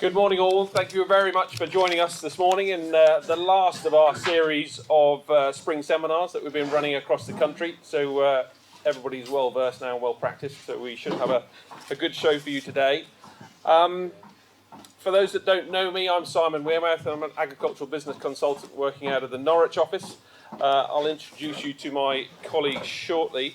Good morning all, thank you very much for joining us this morning in the last of our series of spring seminars that we've been running across the country. So everybody's well versed now and well practiced, so we should have a good show for you today. For those that don't know me, I'm Simon Wearmouth, and I'm an agricultural business consultant working out of the Norwich office. I'll introduce you to my colleagues shortly.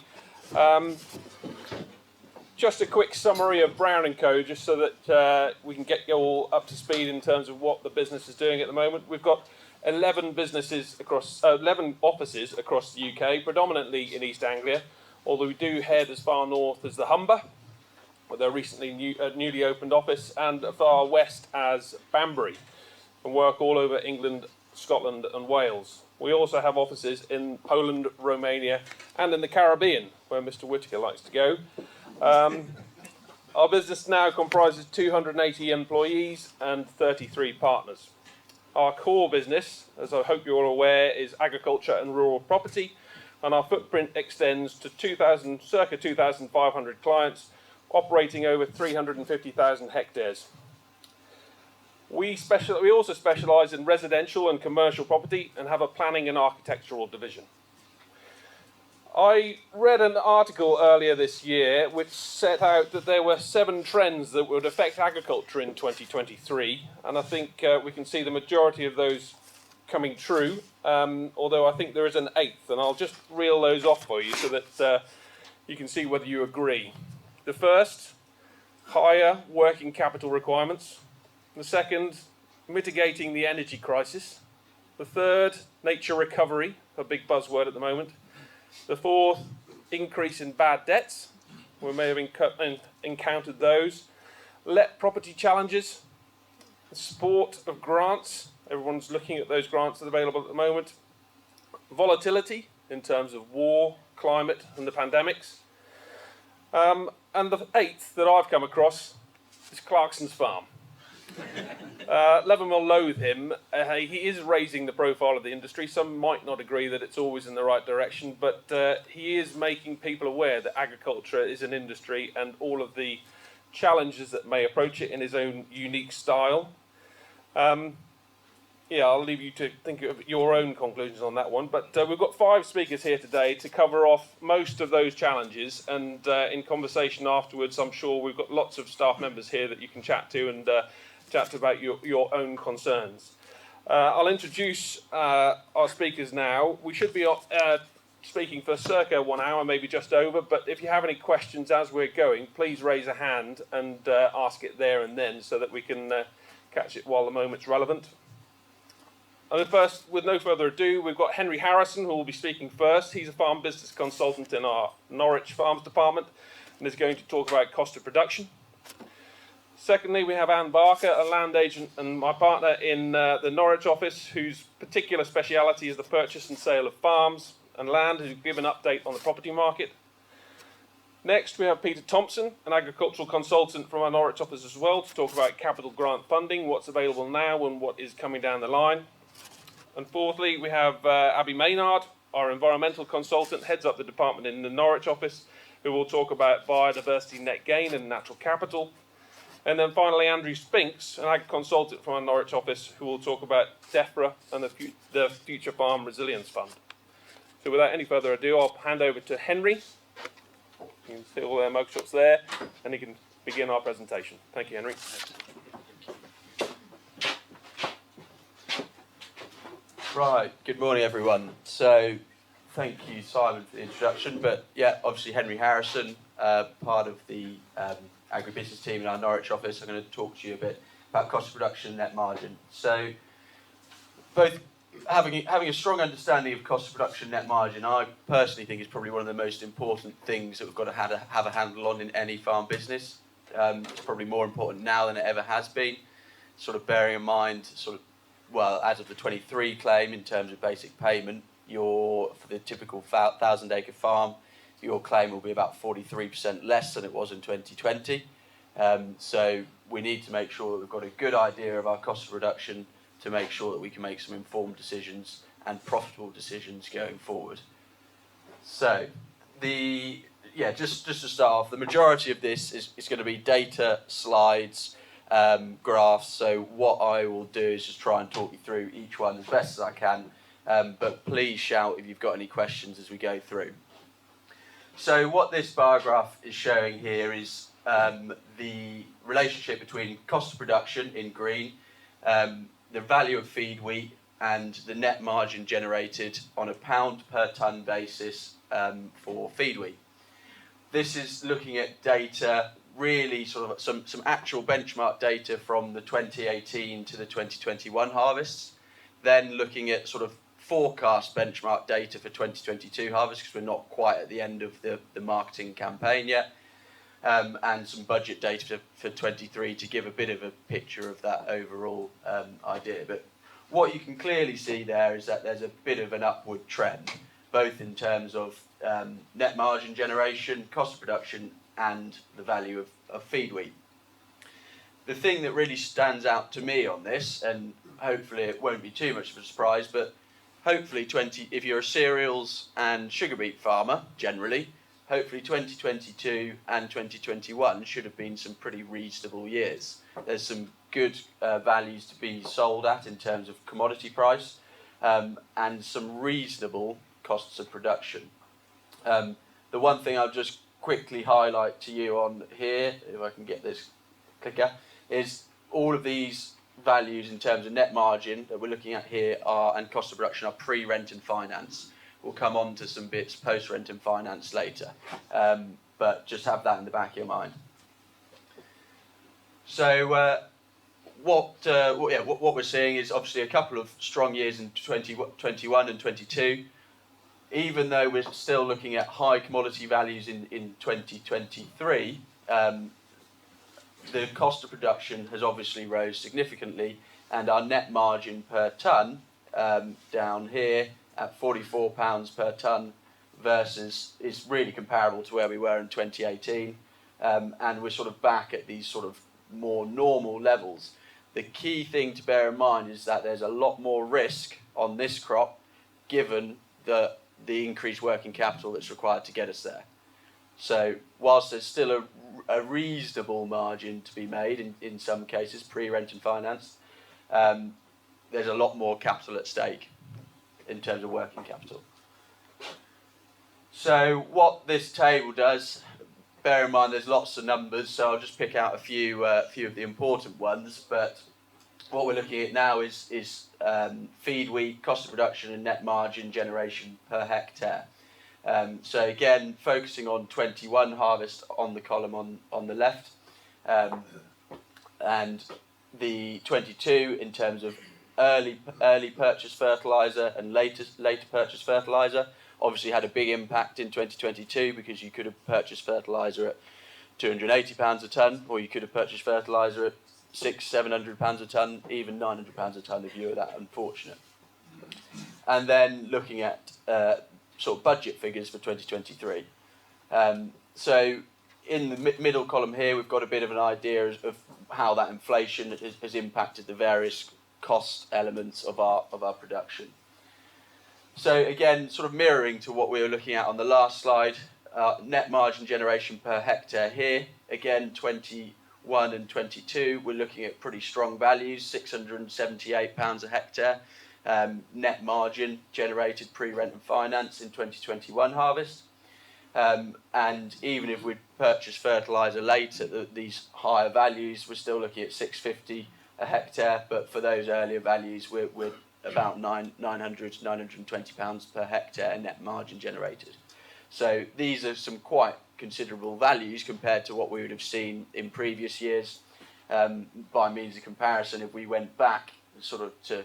Just a quick summary of Brown&Co, just so that we can get you all up to speed in terms of what the business is doing at the moment. We've got 11 offices across the UK, predominantly in East Anglia, although we do head as far north as the Humber, with a recently newly opened office, and as far west as Banbury, and work all over England, Scotland and Wales. We also have offices in Poland, Romania and in the Caribbean, where Mr. Whittaker likes to go. Our business now comprises 280 employees and 33 partners. Our core business, as I hope you're all aware, is agriculture and rural property, and our footprint extends to circa 2,500 clients, operating over 350,000 hectares. We also specialise in residential and commercial property and have a planning and architectural division. I read an article earlier this year which set out that there were 7 trends that would affect agriculture in 2023, and I think we can see the majority of those coming true, although I think there is an 8th, and I'll just reel those off for you so that you can see whether you agree. The first, higher working capital requirements. The second, mitigating the energy crisis. The third, nature recovery, a big buzzword at the moment. The fourth, increase in bad debts. We may have encountered those. Let property challenges. The support of grants. Everyone's looking at those grants that are available at the moment. Volatility in terms of war, climate and the pandemics. And the 8th that I've come across is Clarkson's farm. Levin will loathe him. He is raising the profile of the industry. Some might not agree that it's always in the right direction, but he is making people aware that agriculture is an industry and all of the challenges that may approach it in his own unique style. I'll leave you to think of your own conclusions on that one, but we've got 5 speakers here today to cover off most of those challenges, and in conversation afterwards I'm sure we've got lots of staff members here that you can chat to and chat about your own concerns. I'll introduce our speakers now. We should be speaking for circa 1 hour, maybe just over, but if you have any questions as we're going, please raise a hand and ask it there and then so that we can catch it while the moment's relevant. And first, with no further ado, we've got Henry Harrison, who will be speaking first. He's a farm business consultant in our Norwich Farms department and is going to talk about cost of production. Secondly, we have Anne Barker, a land agent and my partner in the Norwich office, whose particular speciality is the purchase and sale of farms and land, who give an update on the property market. Next, we have Peter Thompson, an agricultural consultant from our Norwich office as well, to talk about capital grant funding, what's available now and what is coming down the line. And fourthly, we have Abby Maynard, our environmental consultant, heads up the department in the Norwich office, who will talk about biodiversity, net gain and natural capital. And then finally, Andrew Spinks, an ag consultant from our Norwich office, who will talk about Defra and the Future Farm Resilience Fund. So without any further ado, I'll hand over to Henry. You can see all their mugshots there, and he can begin our presentation. Thank you, Henry. Right, good morning everyone. So, thank you Simon for the introduction, but yeah, obviously Henry Harrison, part of the agribusiness team in our Norwich office. I'm going to talk to you a bit about cost of production and net margin. So, both having a strong understanding of cost of production, net margin, I personally think is probably one of the most important things that we've got to have a handle on in any farm business. It's probably more important now than it ever has been. Sort of bearing in mind, as of the 23 claim in terms of basic payment, for the typical 1,000-acre farm, your claim will be about 43% less than it was in 2020. So we need to make sure that we've got a good idea of our cost of production to make sure that we can make some informed decisions and profitable decisions going forward. So just to start off, the majority of this is going to be data, slides, graphs. So what I will do is just try and talk you through each one as best as I can. But please shout if you've got any questions as we go through. So what this bar graph is showing here is the relationship between cost of production in green, the value of feed wheat, and the net margin generated on a pound per tonne basis for feed wheat. This is looking at data, really sort of some actual benchmark data from the 2018 to the 2021 harvests, then looking at sort of forecast benchmark data for 2022 harvest, because we're not quite at the end of the marketing campaign yet, and some budget data for 23 to give a bit of a picture of that overall idea. But what you can clearly see there is that there's a bit of an upward trend, both in terms of net margin generation, cost of production, and the value of feed wheat. The thing that really stands out to me on this, and hopefully it won't be too much of a surprise, but hopefully if you're a cereals and sugar beet farmer generally, hopefully 2022 and 2021 should have been some pretty reasonable years. There's some good values to be sold at in terms of commodity price, and some reasonable costs of production. The one thing I'll just quickly highlight to you on here, if I can get this clicker, is all of these values in terms of net margin that we're looking at here and cost of production are pre-rent and finance. We'll come on to some bits post-rent and finance later, but just have that in the back of your mind. So what we're seeing is obviously a couple of strong years in 2021 and 22. Even though we're still looking at high commodity values in 2023, the cost of production has obviously rose significantly, and our net margin per tonne down here at £44 per tonne versus is really comparable to where we were in 2018, and we're sort of back at these sort of more normal levels. The key thing to bear in mind is that there's a lot more risk on this crop given the increased working capital that's required to get us there. So whilst there's still a reasonable margin to be made in some cases, pre-rent and finance, there's a lot more capital at stake in terms of working capital. So what this table does, bear in mind there's lots of numbers, so I'll just pick out a few of the important ones, but what we're looking at now is feed wheat, cost of production and net margin generation per hectare. So again, focusing on 21 harvest on the column on the left, and the 22 in terms of early purchase fertiliser and later purchase fertiliser. Obviously had a big impact in 2022 because you could have purchased fertiliser at £280 a tonne, or you could have purchased fertiliser at £600-700 a tonne, even £900 a tonne if you were that unfortunate. And then looking at sort of budget figures for 2023. So in the middle column here, we've got a bit of an idea of how that inflation has impacted the various cost elements of our production. So again, sort of mirroring to what we were looking at on the last slide, net margin generation per hectare here. Again, 21 and 22, we're looking at pretty strong values, £678 a hectare. Net margin generated pre-rent and finance in 2021 harvest. And even if we purchase fertiliser later, these higher values, we're still looking at £650 a hectare, but for those earlier values, we're about £900 to £920 per hectare net margin generated. So these are some quite considerable values compared to what we would have seen in previous years. By means of comparison, if we went back sort of to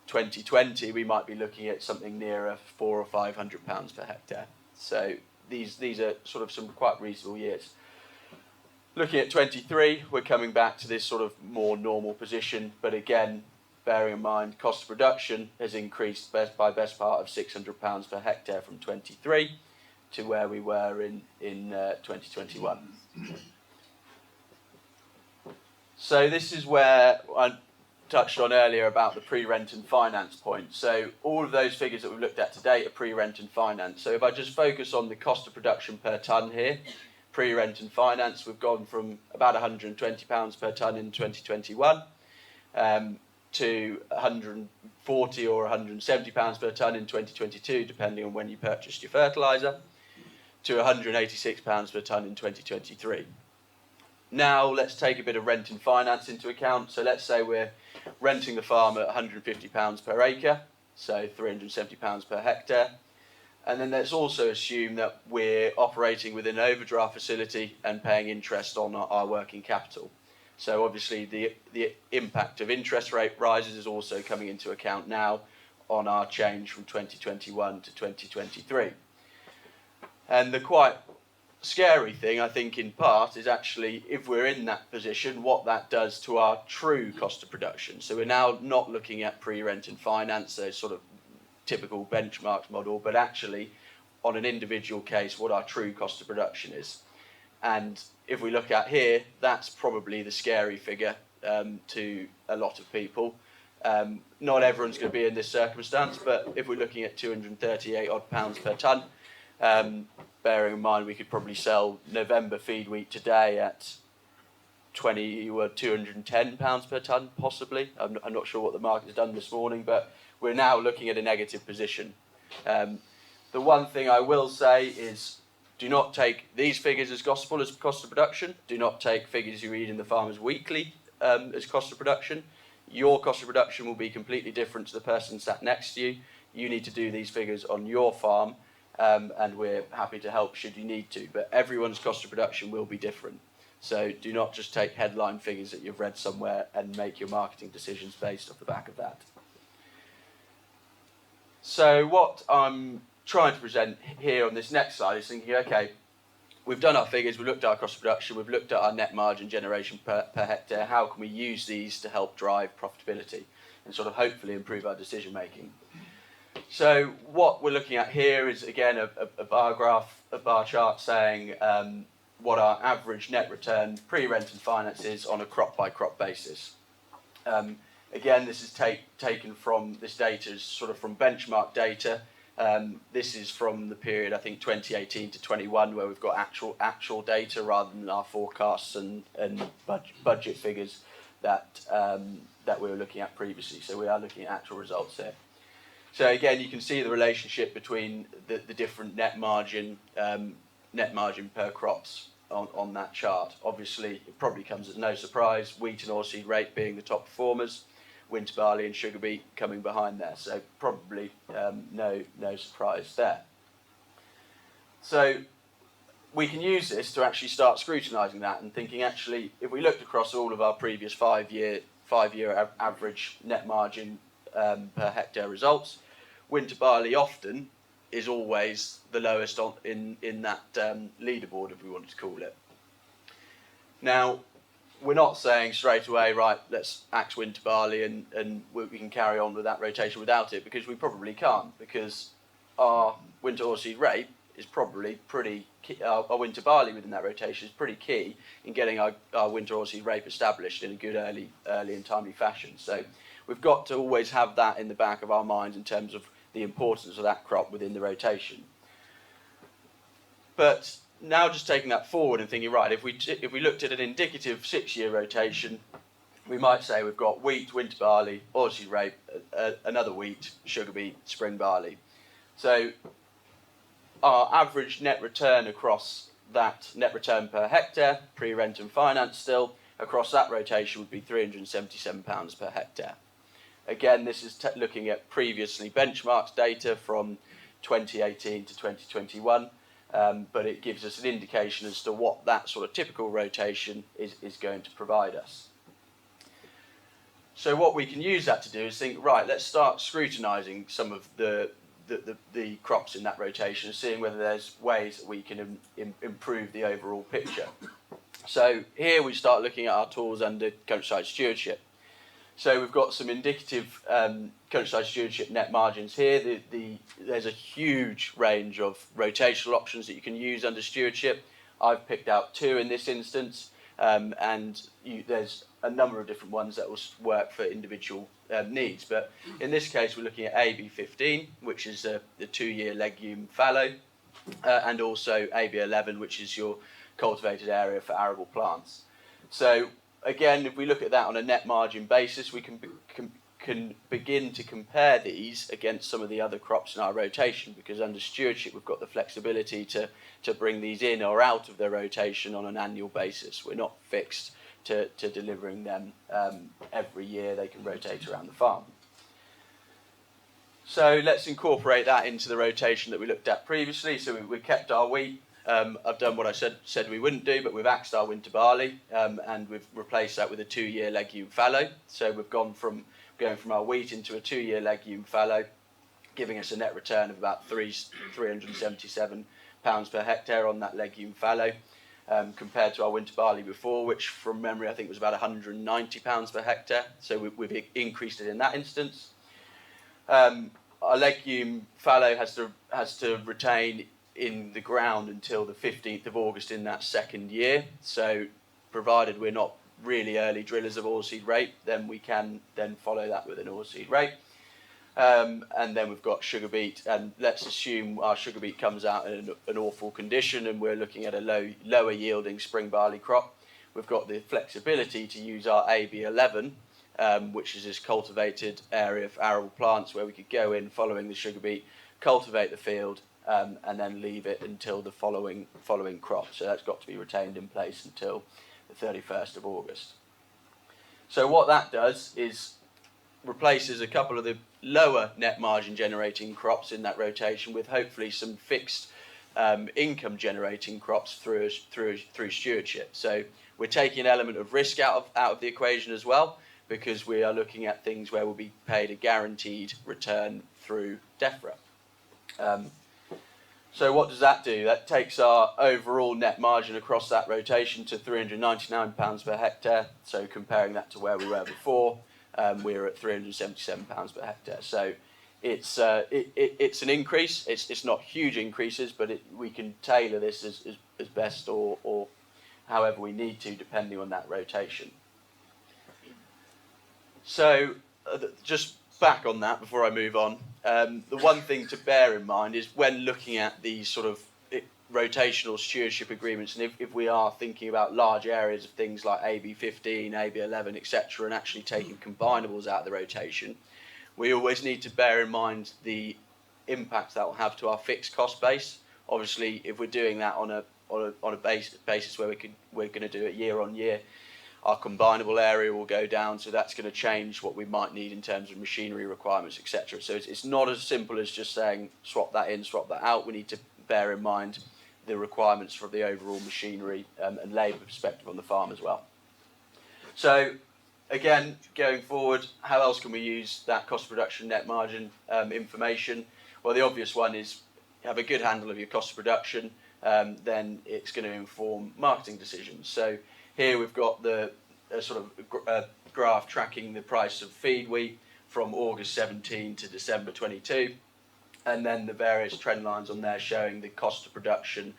2020, we might be looking at something nearer £400 or £500 per hectare. So these are sort of some quite reasonable years. Looking at 23, we're coming back to this sort of more normal position, but again, bearing in mind cost of production has increased by best part of £600 per hectare from 23 to where we were in 2021. So this is where I touched on earlier about the pre-rent and finance point. So all of those figures that we've looked at today are pre-rent and finance. So if I just focus on the cost of production per tonne here, pre-rent and finance, we've gone from about £120 per tonne in 2021 to £140 or £170 per tonne in 2022, depending on when you purchased your fertiliser, to £186 per tonne in 2023. Now let's take a bit of rent and finance into account. So let's say we're renting the farm at £150 per acre, so £370 per hectare. And then let's also assume that we're operating within an overdraft facility and paying interest on our working capital. So obviously the impact of interest rate rises is also coming into account now on our change from 2021 to 2023. And the quite scary thing, I think, in part, is actually if we're in that position, what that does to our true cost of production. So we're now not looking at pre-rent and finance, those sort of typical benchmarks model, but actually on an individual case, what our true cost of production is. And if we look at here, that's probably the scary figure to a lot of people. Not everyone's going to be in this circumstance, but if we're looking at 238 odd pounds per tonne, bearing in mind we could probably sell November feed wheat today at 20 or 210 pounds per tonne, possibly. I'm not sure what the market has done this morning, but we're now looking at a negative position. The one thing I will say is, do not take these figures as gospel as cost of production. Do not take figures you read in the Farmers Weekly as cost of production. Your cost of production will be completely different to the person sat next to you. You need to do these figures on your farm, and we're happy to help should you need to. But everyone's cost of production will be different. So do not just take headline figures that you've read somewhere and make your marketing decisions based off the back of that. So what I'm trying to present here on this next slide is thinking, okay, we've done our figures, we've looked at our cost of production, we've looked at our net margin generation per hectare. How can we use these to help drive profitability and sort of hopefully improve our decision making? So what we're looking at here is, again, a bar graph, a bar chart saying what our average net return pre-rent and finance is on a crop by crop basis. Again, this is taken from, this data is sort of from benchmark data. This is from the period, I think, 2018 to 21, where we've got actual data rather than our forecasts and budget figures that we were looking at previously. So we are looking at actual results here. So again, you can see the relationship between the different net margin per crops on that chart. Obviously, it probably comes as no surprise, wheat and oilseed rape being the top performers, winter barley and sugar beet coming behind there. So probably no surprise there. So we can use this to actually start scrutinising that and thinking, actually, if we looked across all of our previous five-year average net margin per hectare results, winter barley often is always the lowest in that leaderboard, if we wanted to call it. Now, we're not saying straight away, right, let's axe winter barley and we can carry on with that rotation without it, because we probably can't, because our winter oilseed rape is probably pretty key, our winter barley within that rotation is pretty key in getting our winter oilseed rape established in a good early and timely fashion. So we've got to always have that in the back of our minds in terms of the importance of that crop within the rotation. But now just taking that forward and thinking, right, if we looked at an indicative 6-year rotation, we might say we've got wheat, winter barley, oilseed rape, another wheat, sugar beet, spring barley. So our average net return across that, net return per hectare, pre-rent and finance still, across that rotation would be £377 per hectare. Again, this is looking at previously benchmarked data from 2018 to 2021. But it gives us an indication as to what that sort of typical rotation is going to provide us. So what we can use that to do is think, right, let's start scrutinising some of the crops in that rotation and seeing whether there's ways that we can improve the overall picture. So here we start looking at our tools under countryside stewardship. So we've got some indicative countryside stewardship net margins here. There's a huge range of rotational options that you can use under stewardship. I've picked out 2 in this instance, and there's a number of different ones that will work for individual needs. But in this case, we're looking at AB15, which is the 2-year legume fallow, and also AB11, which is your cultivated area for arable plants. So again, if we look at that on a net margin basis, we can begin to compare these against some of the other crops in our rotation, because under stewardship we've got the flexibility to bring these in or out of their rotation on an annual basis. We're not fixed to delivering them every year. They can rotate around the farm. So let's incorporate that into the rotation that we looked at previously. So we kept our wheat. I've done what I said we wouldn't do, but we've axed our winter barley, and we've replaced that with a 2-year legume fallow. So we've gone from going from our wheat into a 2-year legume fallow, giving us a net return of about £377 per hectare on that legume fallow, compared to our winter barley before, which from memory I think was about £190 per hectare. So we've increased it in that instance. Our legume fallow has to retain in the ground until the 15th of August in that second year. So provided we're not really early drillers of oilseed rape, then we can then follow that with an oilseed rape. And then we've got sugar beet, and let's assume our sugar beet comes out in an awful condition and we're looking at a lower yielding spring barley crop. We've got the flexibility to use our AB11, which is this cultivated area for arable plants, where we could go in following the sugar beet, cultivate the field, and then leave it until the following crop. So that's got to be retained in place until the 31st of August. So what that does is replaces a couple of the lower net margin generating crops in that rotation with hopefully some fixed income generating crops through stewardship. So we're taking an element of risk out of the equation as well, because we are looking at things where we'll be paid a guaranteed return through Defra. So what does that do? That takes our overall net margin across that rotation to £399 per hectare. So comparing that to where we were before, we're at £377 per hectare. So it's an increase. It's not huge increases, but we can tailor this as best or however we need to, depending on that rotation. So just back on that before I move on, the one thing to bear in mind is when looking at these sort of rotational stewardship agreements, and if we are thinking about large areas of things like AB15, AB11, etc., and actually taking combinables out of the rotation, we always need to bear in mind the impact that will have to our fixed cost base. Obviously, if we're doing that on a basis where we're going to do it year on year, our combinable area will go down, so that's going to change what we might need in terms of machinery requirements, etc. So it's not as simple as just saying swap that in, swap that out. We need to bear in mind the requirements for the overall machinery and labour perspective on the farm as well. So again, going forward, how else can we use that cost of production net margin information? Well, the obvious one is have a good handle of your cost of production, then it's going to inform marketing decisions. So here we've got the sort of graph tracking the price of feed wheat from August 17 to December 22, and then the various trend lines on there showing the cost of production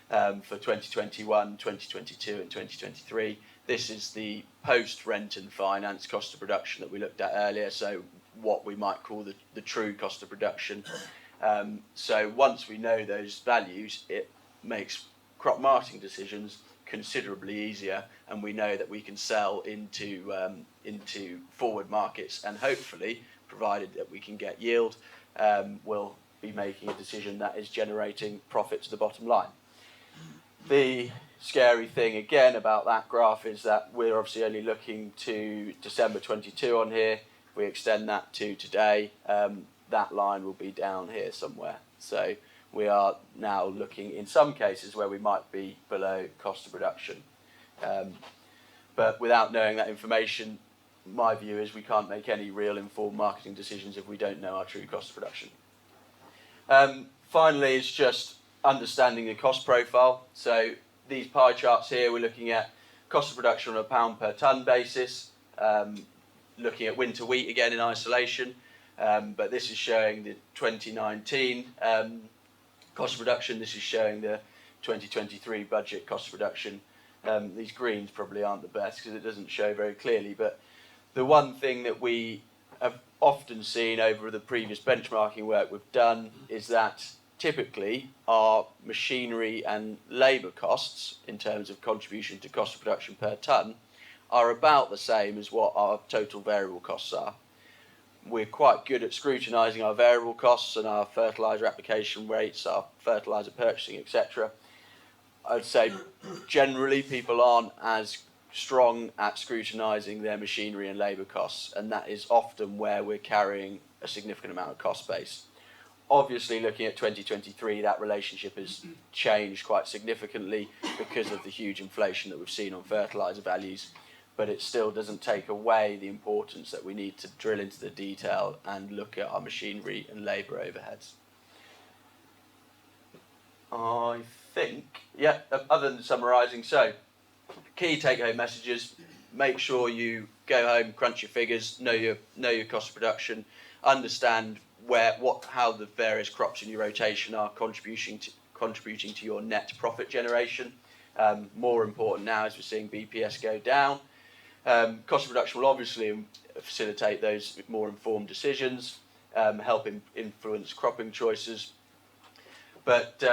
for 2021, 2022 and 2023. This is the post-rent and finance cost of production that we looked at earlier, so what we might call the true cost of production. So once we know those values, it makes crop marketing decisions considerably easier, and we know that we can sell into forward markets, and hopefully, provided that we can get yield, we'll be making a decision that is generating profit to the bottom line. The scary thing again about that graph is that we're obviously only looking to December 22 on here. If we extend that to today, that line will be down here somewhere. So we are now looking in some cases where we might be below cost of production. But without knowing that information, my view is we can't make any real informed marketing decisions if we don't know our true cost of production. Finally, it's just understanding the cost profile. So these pie charts here, we're looking at cost of production on a pound per tonne basis, looking at winter wheat again in isolation, but this is showing the 2019 cost of production. This is showing the 2023 budget cost of production. These greens probably aren't the best because it doesn't show very clearly, but the one thing that we have often seen over the previous benchmarking work we've done is that typically our machinery and labour costs in terms of contribution to cost of production per tonne are about the same as what our total variable costs are. We're quite good at scrutinising our variable costs and our fertiliser application rates, our fertiliser purchasing, etc. I'd say generally people aren't as strong at scrutinising their machinery and labour costs, and that is often where we're carrying a significant amount of cost base. Obviously, looking at 2023, that relationship has changed quite significantly because of the huge inflation that we've seen on fertiliser values, but it still doesn't take away the importance that we need to drill into the detail and look at our machinery and labour overheads. I think, yeah, other than summarising, so key take-home messages: make sure you go home, crunch your figures, know your cost of production, understand how the various crops in your rotation are contributing to your net profit generation. More important now as we're seeing BPS go down. Cost of production will obviously facilitate those more informed decisions, help influence cropping choices. But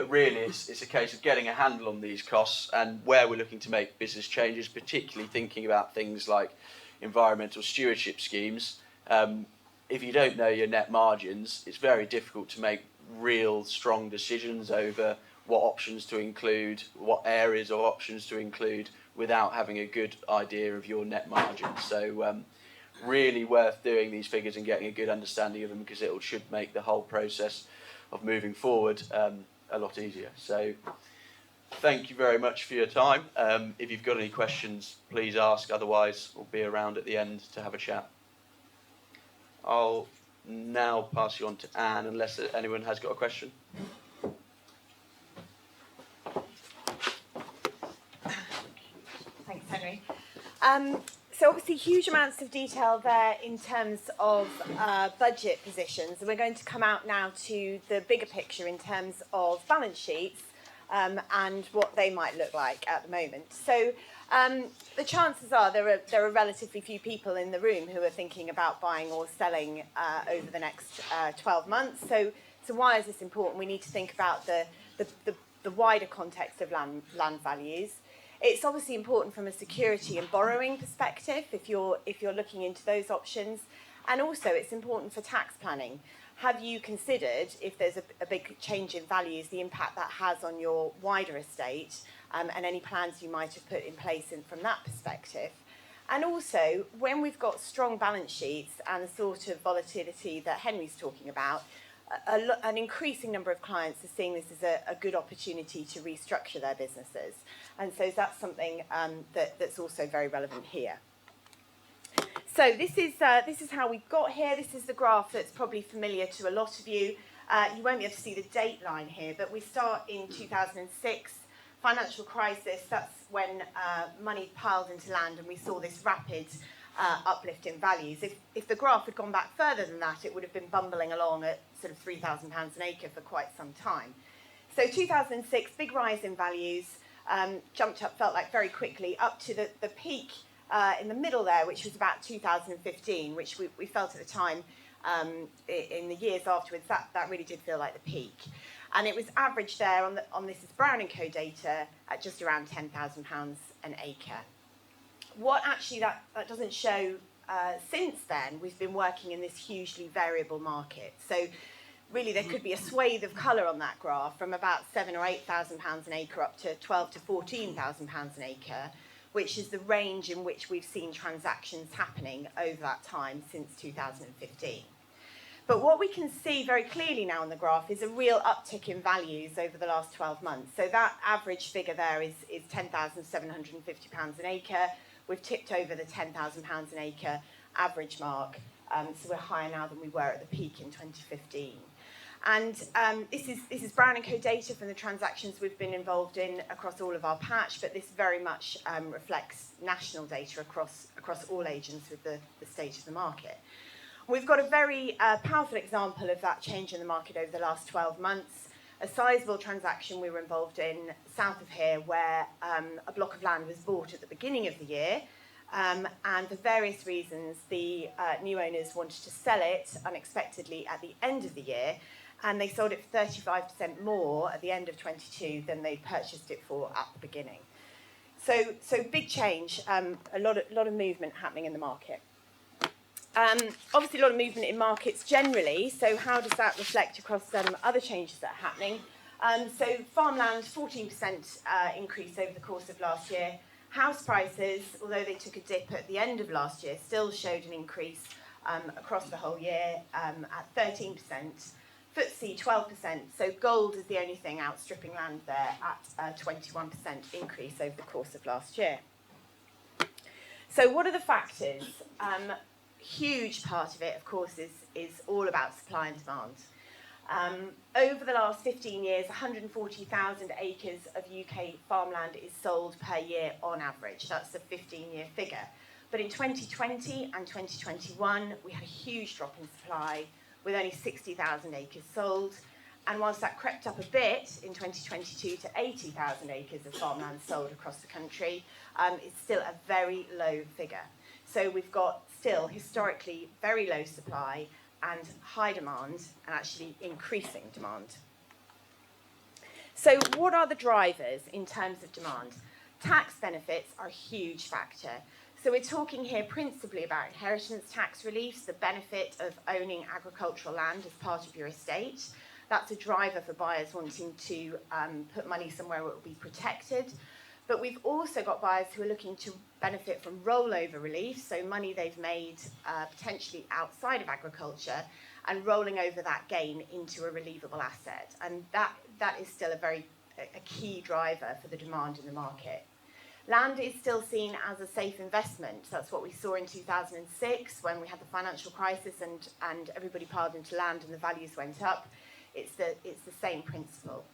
really, it's a case of getting a handle on these costs and where we're looking to make business changes, particularly thinking about things like environmental stewardship schemes. If you don't know your net margins, it's very difficult to make real strong decisions over what options to include, what areas of options to include, without having a good idea of your net margins. So really worth doing these figures and getting a good understanding of them, because it should make the whole process of moving forward a lot easier. So thank you very much for your time. If you've got any questions, please ask. Otherwise, we'll be around at the end to have a chat. I'll now pass you on to Anne, unless anyone has got a question. Thanks, Henry. So obviously huge amounts of detail there in terms of budget positions, and we're going to come out now to the bigger picture in terms of balance sheets and what they might look like at the moment. So the chances are there are relatively few people in the room who are thinking about buying or selling over the next 12 months. So why is this important? We need to think about the wider context of land values. It's obviously important from a security and borrowing perspective if you're looking into those options, and also it's important for tax planning. Have you considered, if there's a big change in values, the impact that has on your wider estate, and any plans you might have put in place from that perspective? And also, when we've got strong balance sheets and the sort of volatility that Henry's talking about, an increasing number of clients are seeing this as a good opportunity to restructure their businesses. And so that's something that's also very relevant here. So this is how we got here. This is the graph that's probably familiar to a lot of you. You won't be able to see the date line here, but we start in 2006, financial crisis. That's when money piled into land, and we saw this rapid uplift in values. If the graph had gone back further than that, it would have been bumbling along at sort of £3,000 an acre for quite some time. So 2006, big rise in values, jumped up, felt like very quickly, up to the peak in the middle there, which was about 2015, which we felt at the time in the years afterwards, that really did feel like the peak. And it was averaged there on this is Brown&Co data at just around £10,000 an acre. What actually that doesn't show since then, we've been working in this hugely variable market. So really there could be a swathe of colour on that graph from about £7,000 or £8,000 an acre up to £12,000 to £14,000 an acre, which is the range in which we've seen transactions happening over that time since 2015. But what we can see very clearly now on the graph is a real uptick in values over the last 12 months. So that average figure there is £10,750 an acre. We've tipped over the £10,000 an acre average mark, so we're higher now than we were at the peak in 2015. And this is Brown&Co data from the transactions we've been involved in across all of our patch, but this very much reflects national data across all agents with the state of the market. We've got a very powerful example of that change in the market over the last 12 months. A sizable transaction we were involved in south of here where a block of land was bought at the beginning of the year, and for various reasons the new owners wanted to sell it unexpectedly at the end of the year, and they sold it for 35% more at the end of 22 than they purchased it for at the beginning. So big change, a lot of movement happening in the market. Obviously, a lot of movement in markets generally. So how does that reflect across other changes that are happening? So farmland, 14% increase over the course of last year. House prices, although they took a dip at the end of last year, still showed an increase across the whole year at 13%. FTSE, 12%. So gold is the only thing outstripping land there at a 21% increase over the course of last year. So what are the factors? Huge part of it, of course, is all about supply and demand. Over the last 15 years, 140,000 acres of UK farmland is sold per year on average. That's the 15-year figure. But in 2020 and 2021, we had a huge drop in supply with only 60,000 acres sold. And whilst that crept up a bit in 2022 to 80,000 acres of farmland sold across the country, it's still a very low figure. So we've got still historically very low supply and high demand, and actually increasing demand. So what are the drivers in terms of demand? Tax benefits are a huge factor. So we're talking here principally about inheritance tax reliefs, the benefit of owning agricultural land as part of your estate. That's a driver for buyers wanting to put money somewhere where it will be protected. But we've also got buyers who are looking to benefit from rollover relief, so money they've made potentially outside of agriculture, and rolling over that gain into a relievable asset. And that is still a key driver for the demand in the market. Land is still seen as a safe investment. That's what we saw in 2006 when we had the financial crisis and everybody piled into land and the values went up. It's the same principle.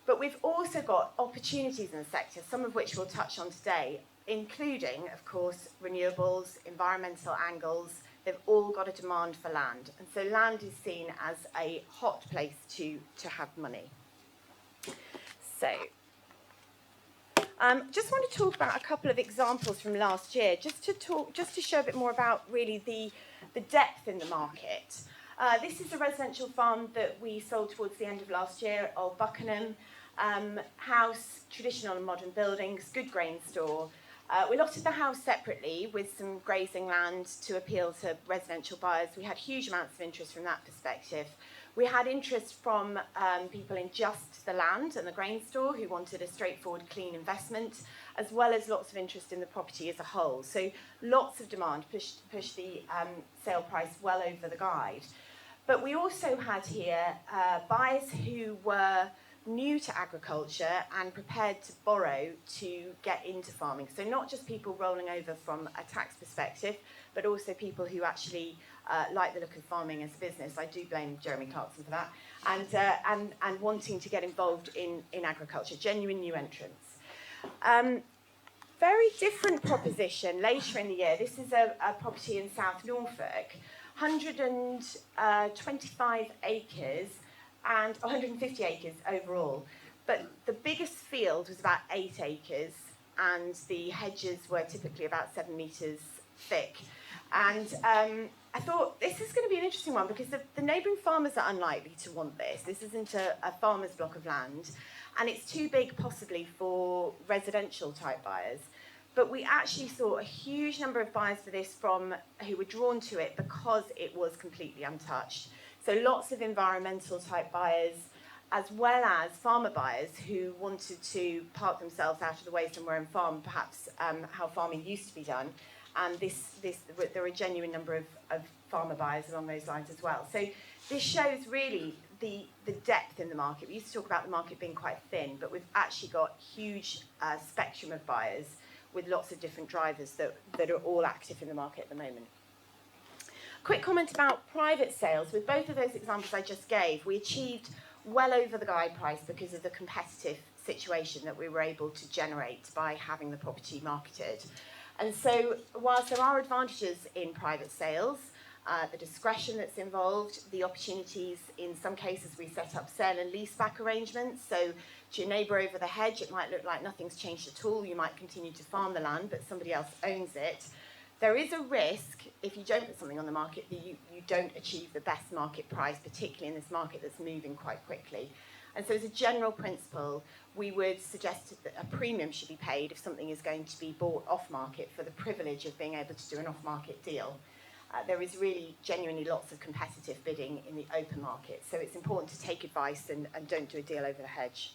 But we've also got opportunities in the sector, some of which we'll touch on today, including, of course, renewables, environmental angles. They've all got a demand for land. And so land is seen as a hot place to have money. So just want to talk about a couple of examples from last year, just to show a bit more about really the depth in the market. This is a residential farm that we sold towards the end of last year, Old Buckingham. House, traditional and modern buildings, good grain store. We lotted the house separately with some grazing land to appeal to residential buyers. We had huge amounts of interest from that perspective. We had interest from people in just the land and the grain store who wanted a straightforward, clean investment, as well as lots of interest in the property as a whole. So lots of demand pushed the sale price well over the guide. But we also had here buyers who were new to agriculture and prepared to borrow to get into farming. So not just people rolling over from a tax perspective, but also people who actually like the look of farming as a business. I do blame Jeremy Clarkson for that. And wanting to get involved in agriculture, genuine new entrants. Very different proposition later in the year. This is a property in South Norfolk, 125 acres, and 150 acres overall. But the biggest field was about 8 acres, and the hedges were typically about 7 metres thick. And I thought this is going to be an interesting one because the neighbouring farmers are unlikely to want this. This isn't a farmer's block of land, and it's too big possibly for residential type buyers. But we actually saw a huge number of buyers for this who were drawn to it because it was completely untouched. So lots of environmental type buyers, as well as farmer buyers who wanted to park themselves out of the way somewhere and farm, perhaps how farming used to be done. And there are a genuine number of farmer buyers along those lines as well. So this shows really the depth in the market. We used to talk about the market being quite thin, but we've actually got huge spectrum of buyers with lots of different drivers that are all active in the market at the moment. Quick comment about private sales. With both of those examples I just gave, we achieved well over the guide price because of the competitive situation that we were able to generate by having the property marketed. And so whilst there are advantages in private sales, the discretion that's involved, the opportunities, in some cases we set up sale and leaseback arrangements. So to your neighbour over the hedge, it might look like nothing's changed at all. You might continue to farm the land, but somebody else owns it. There is a risk, if you don't put something on the market, that you don't achieve the best market price, particularly in this market that's moving quite quickly. And so as a general principle, we would suggest that a premium should be paid if something is going to be bought off-market for the privilege of being able to do an off-market deal. There is really genuinely lots of competitive bidding in the open market, so it's important to take advice and don't do a deal over the hedge.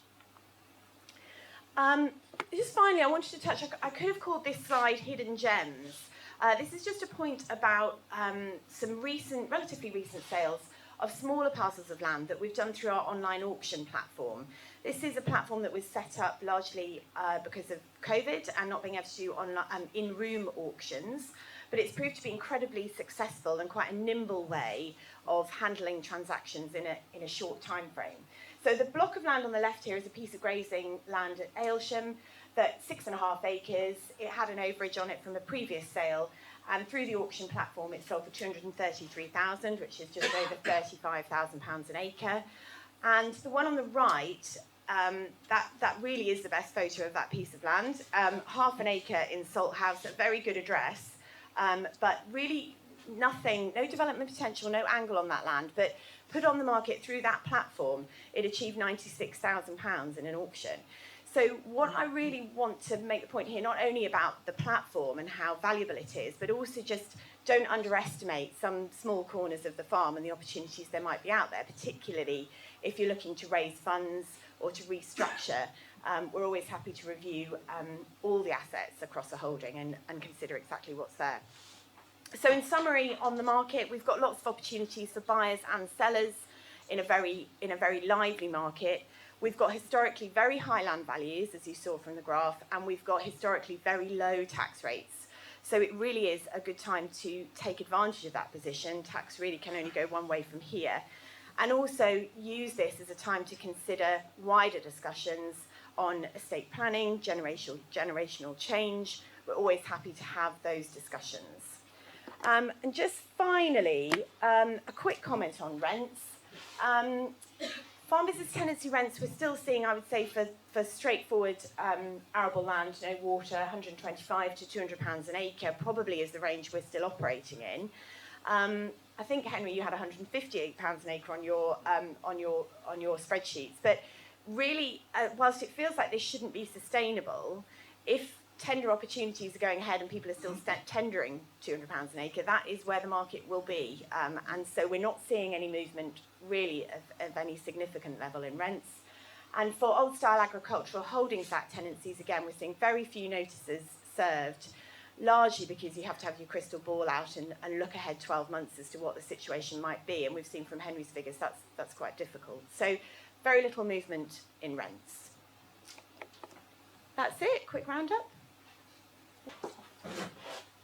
Just finally, I wanted to touch, I could have called this slide Hidden Gems. This is just a point about some relatively recent sales of smaller parcels of land that we've done through our online auction platform. This is a platform that was set up largely because of COVID and not being able to do in-room auctions, but it's proved to be incredibly successful and quite a nimble way of handling transactions in a short time frame. So the block of land on the left here is a piece of grazing land at Aylsham, that's 6.5 acres. It had an overage on it from a previous sale, and through the auction platform it sold for 233,000, which is just over £35,000 an acre. And the one on the right, that really is the best photo of that piece of land. Half an acre in Salthouse, a very good address, but really nothing, no development potential, no angle on that land, but put on the market through that platform, it achieved £96,000 in an auction. So what I really want to make the point here, not only about the platform and how valuable it is, but also just don't underestimate some small corners of the farm and the opportunities there might be out there, particularly if you're looking to raise funds or to restructure. We're always happy to review all the assets across a holding and consider exactly what's there. So in summary, on the market, we've got lots of opportunities for buyers and sellers in a very lively market. We've got historically very high land values, as you saw from the graph, and we've got historically very low tax rates. So it really is a good time to take advantage of that position. Tax really can only go one way from here. And also use this as a time to consider wider discussions on estate planning, generational change. We're always happy to have those discussions. And just finally, a quick comment on rents. Farm business tenancy rents we're still seeing, I would say, for straightforward arable land, no water, £125 to £200 an acre probably is the range we're still operating in. I think, Henry, you had £158 an acre on your spreadsheets. But really, whilst it feels like this shouldn't be sustainable, if tender opportunities are going ahead and people are still tendering £200 an acre, that is where the market will be. And so we're not seeing any movement really of any significant level in rents. And for old style agricultural holdings act tenancies, again, we're seeing very few notices served, largely because you have to have your crystal ball out and look ahead 12 months as to what the situation might be. And we've seen from Henry's figures that's quite difficult. So very little movement in rents. That's it, quick roundup.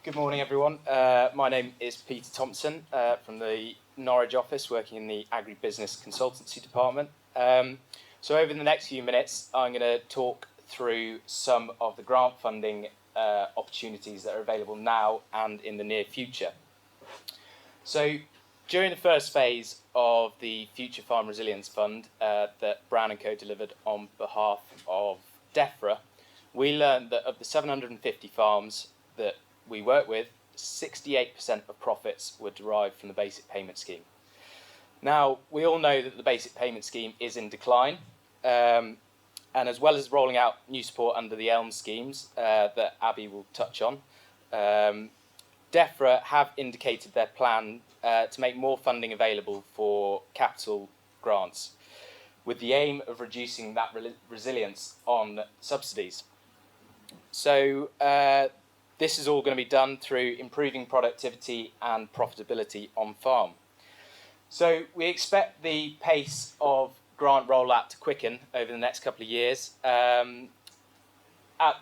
Good morning, everyone. My name is Peter Thompson from the Norwich office, working in the Agribusiness Consultancy Department. So over the next few minutes, I'm going to talk through some of the grant funding opportunities that are available now and in the near future. So during the first phase of the Future Farm Resilience Fund that Brown&Co delivered on behalf of Defra, we learned that of the 750 farms that we work with, 68% of profits were derived from the basic payment scheme. Now, we all know that the basic payment scheme is in decline, and as well as rolling out new support under the ELM schemes that Abby will touch on, Defra have indicated their plan to make more funding available for capital grants, with the aim of reducing that resilience on subsidies. So this is all going to be done through improving productivity and profitability on farm. So we expect the pace of grant rollout to quicken over the next couple of years. At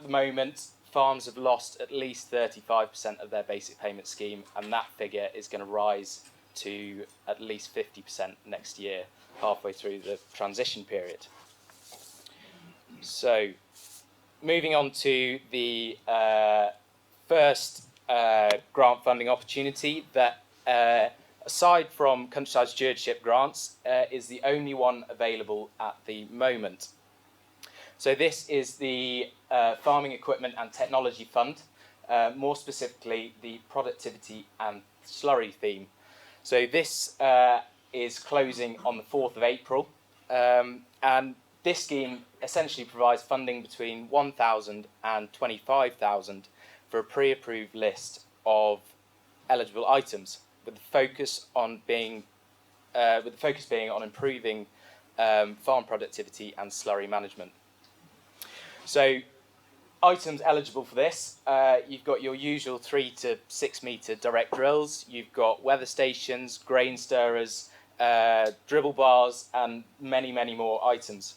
the moment, farms have lost at least 35% of their basic payment scheme, and that figure is going to rise to at least 50% next year, halfway through the transition period. So moving on to the first grant funding opportunity that, aside from countryside stewardship grants, is the only one available at the moment. So this is the Farming Equipment and Technology Fund, more specifically the productivity and slurry theme. So this is closing on the 4th of April, and this scheme essentially provides funding between 1,000 and 25,000 for a pre-approved list of eligible items, with the focus being on improving farm productivity and slurry management. So, items eligible for this, you've got your usual 3 to 6 metre direct drills, you've got weather stations, grain stirrers, dribble bars, and many, many more items.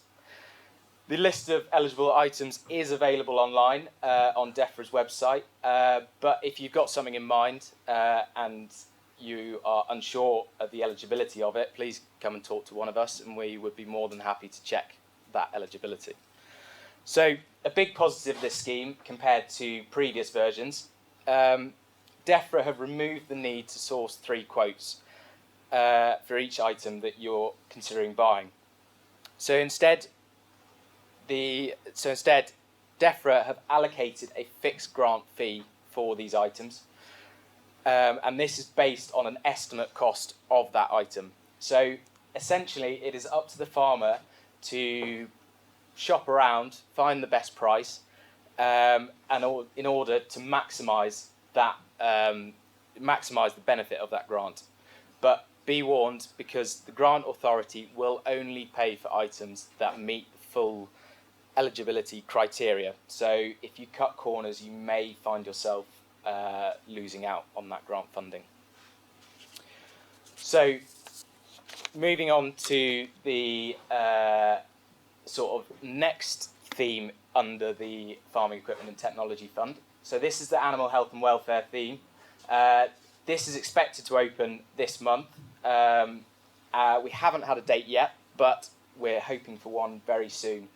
The list of eligible items is available online on Defra's website, but if you've got something in mind and you are unsure of the eligibility of it, please come and talk to one of us and we would be more than happy to check that eligibility. So a big positive of this scheme compared to previous versions, Defra have removed the need to source 3 quotes for each item that you're considering buying. So instead, Defra have allocated a fixed grant fee for these items, and this is based on an estimate cost of that item. So essentially, it is up to the farmer to shop around, find the best price, and in order to maximise that, maximise the benefit of that grant. But be warned, because the grant authority will only pay for items that meet the full eligibility criteria. So if you cut corners, you may find yourself losing out on that grant funding. So moving on to the sort of next theme under the Farming Equipment and Technology Fund. So this is the Animal Health and Welfare theme. This is expected to open this month. We haven't had a date yet, but we're hoping for one very soon.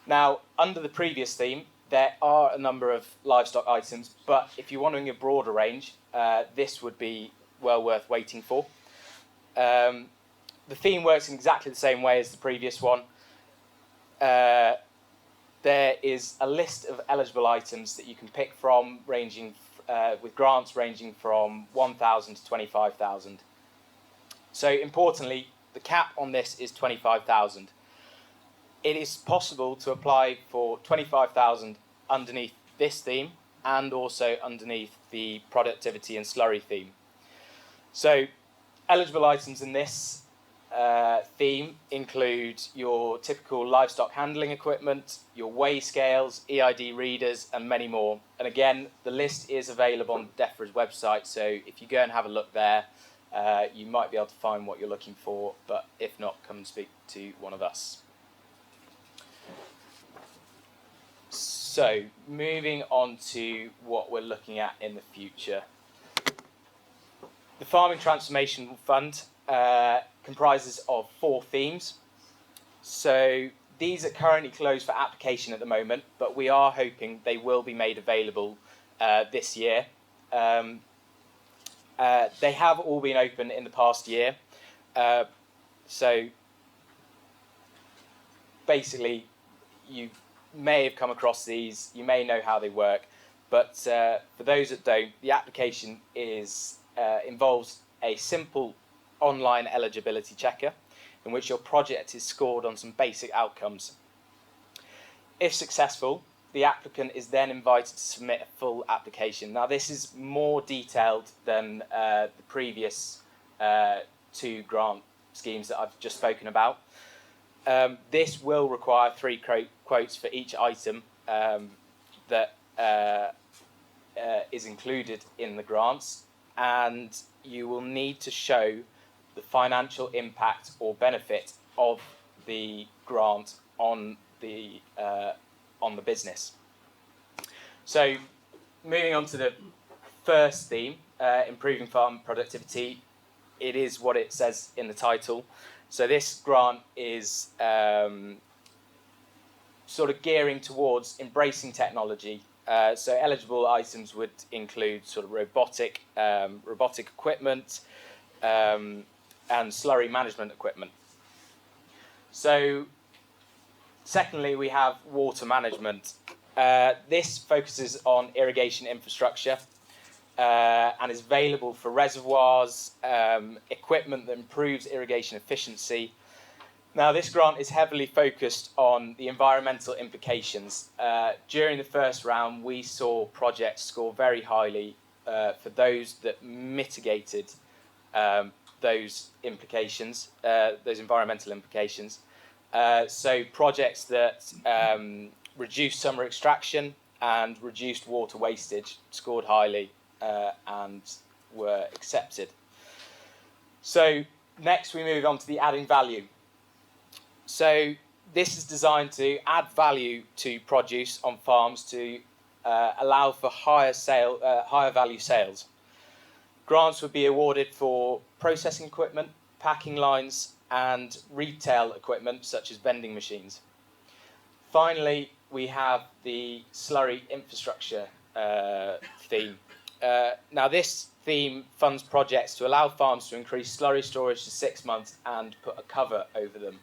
Now, under the previous theme, there are a number of livestock items, but if you're wanting a broader range, this would be well worth waiting for. The theme works in exactly the same way as the previous one. There is a list of eligible items that you can pick from, ranging with grants ranging from 1,000 to 25,000. So importantly, the cap on this is 25,000. It is possible to apply for 25,000 underneath this theme and also underneath the productivity and slurry theme. So eligible items in this theme include your typical livestock handling equipment, your weigh scales, EID readers, and many more. And again, the list is available on Defra's website, so if you go and have a look there, you might be able to find what you're looking for, but if not, come and speak to one of us. So, moving on to what we're looking at in the future. The Farming Transformation Fund comprises of 4 themes. So, these are currently closed for application at the moment, but we are hoping they will be made available this year. They have all been open in the past year. So, basically, you may have come across these, you may know how they work, but for those that don't, the application involves a simple online eligibility checker in which your project is scored on some basic outcomes. If successful, the applicant is then invited to submit a full application. Now, this is more detailed than the previous 2 grant schemes that I've just spoken about. This will require 3 quotes for each item that is included in the grants, and you will need to show the financial impact or benefit of the grant on the business. So, moving on to the first theme, improving farm productivity, it is what it says in the title. So this grant is sort of gearing towards embracing technology. So eligible items would include sort of robotic equipment and slurry management equipment. So secondly, we have water management. This focuses on irrigation infrastructure and is available for reservoirs, equipment that improves irrigation efficiency. Now, this grant is heavily focused on the environmental implications. During the first round, we saw projects score very highly for those that mitigated those implications, those environmental implications. So projects that reduced summer extraction and reduced water wastage scored highly and were accepted. So next we move on to the adding value. So this is designed to add value to produce on farms to allow for higher value sales. Grants would be awarded for processing equipment, packing lines, and retail equipment such as vending machines. Finally, we have the slurry infrastructure theme. Now, this theme funds projects to allow farms to increase slurry storage to 6 months and put a cover over them.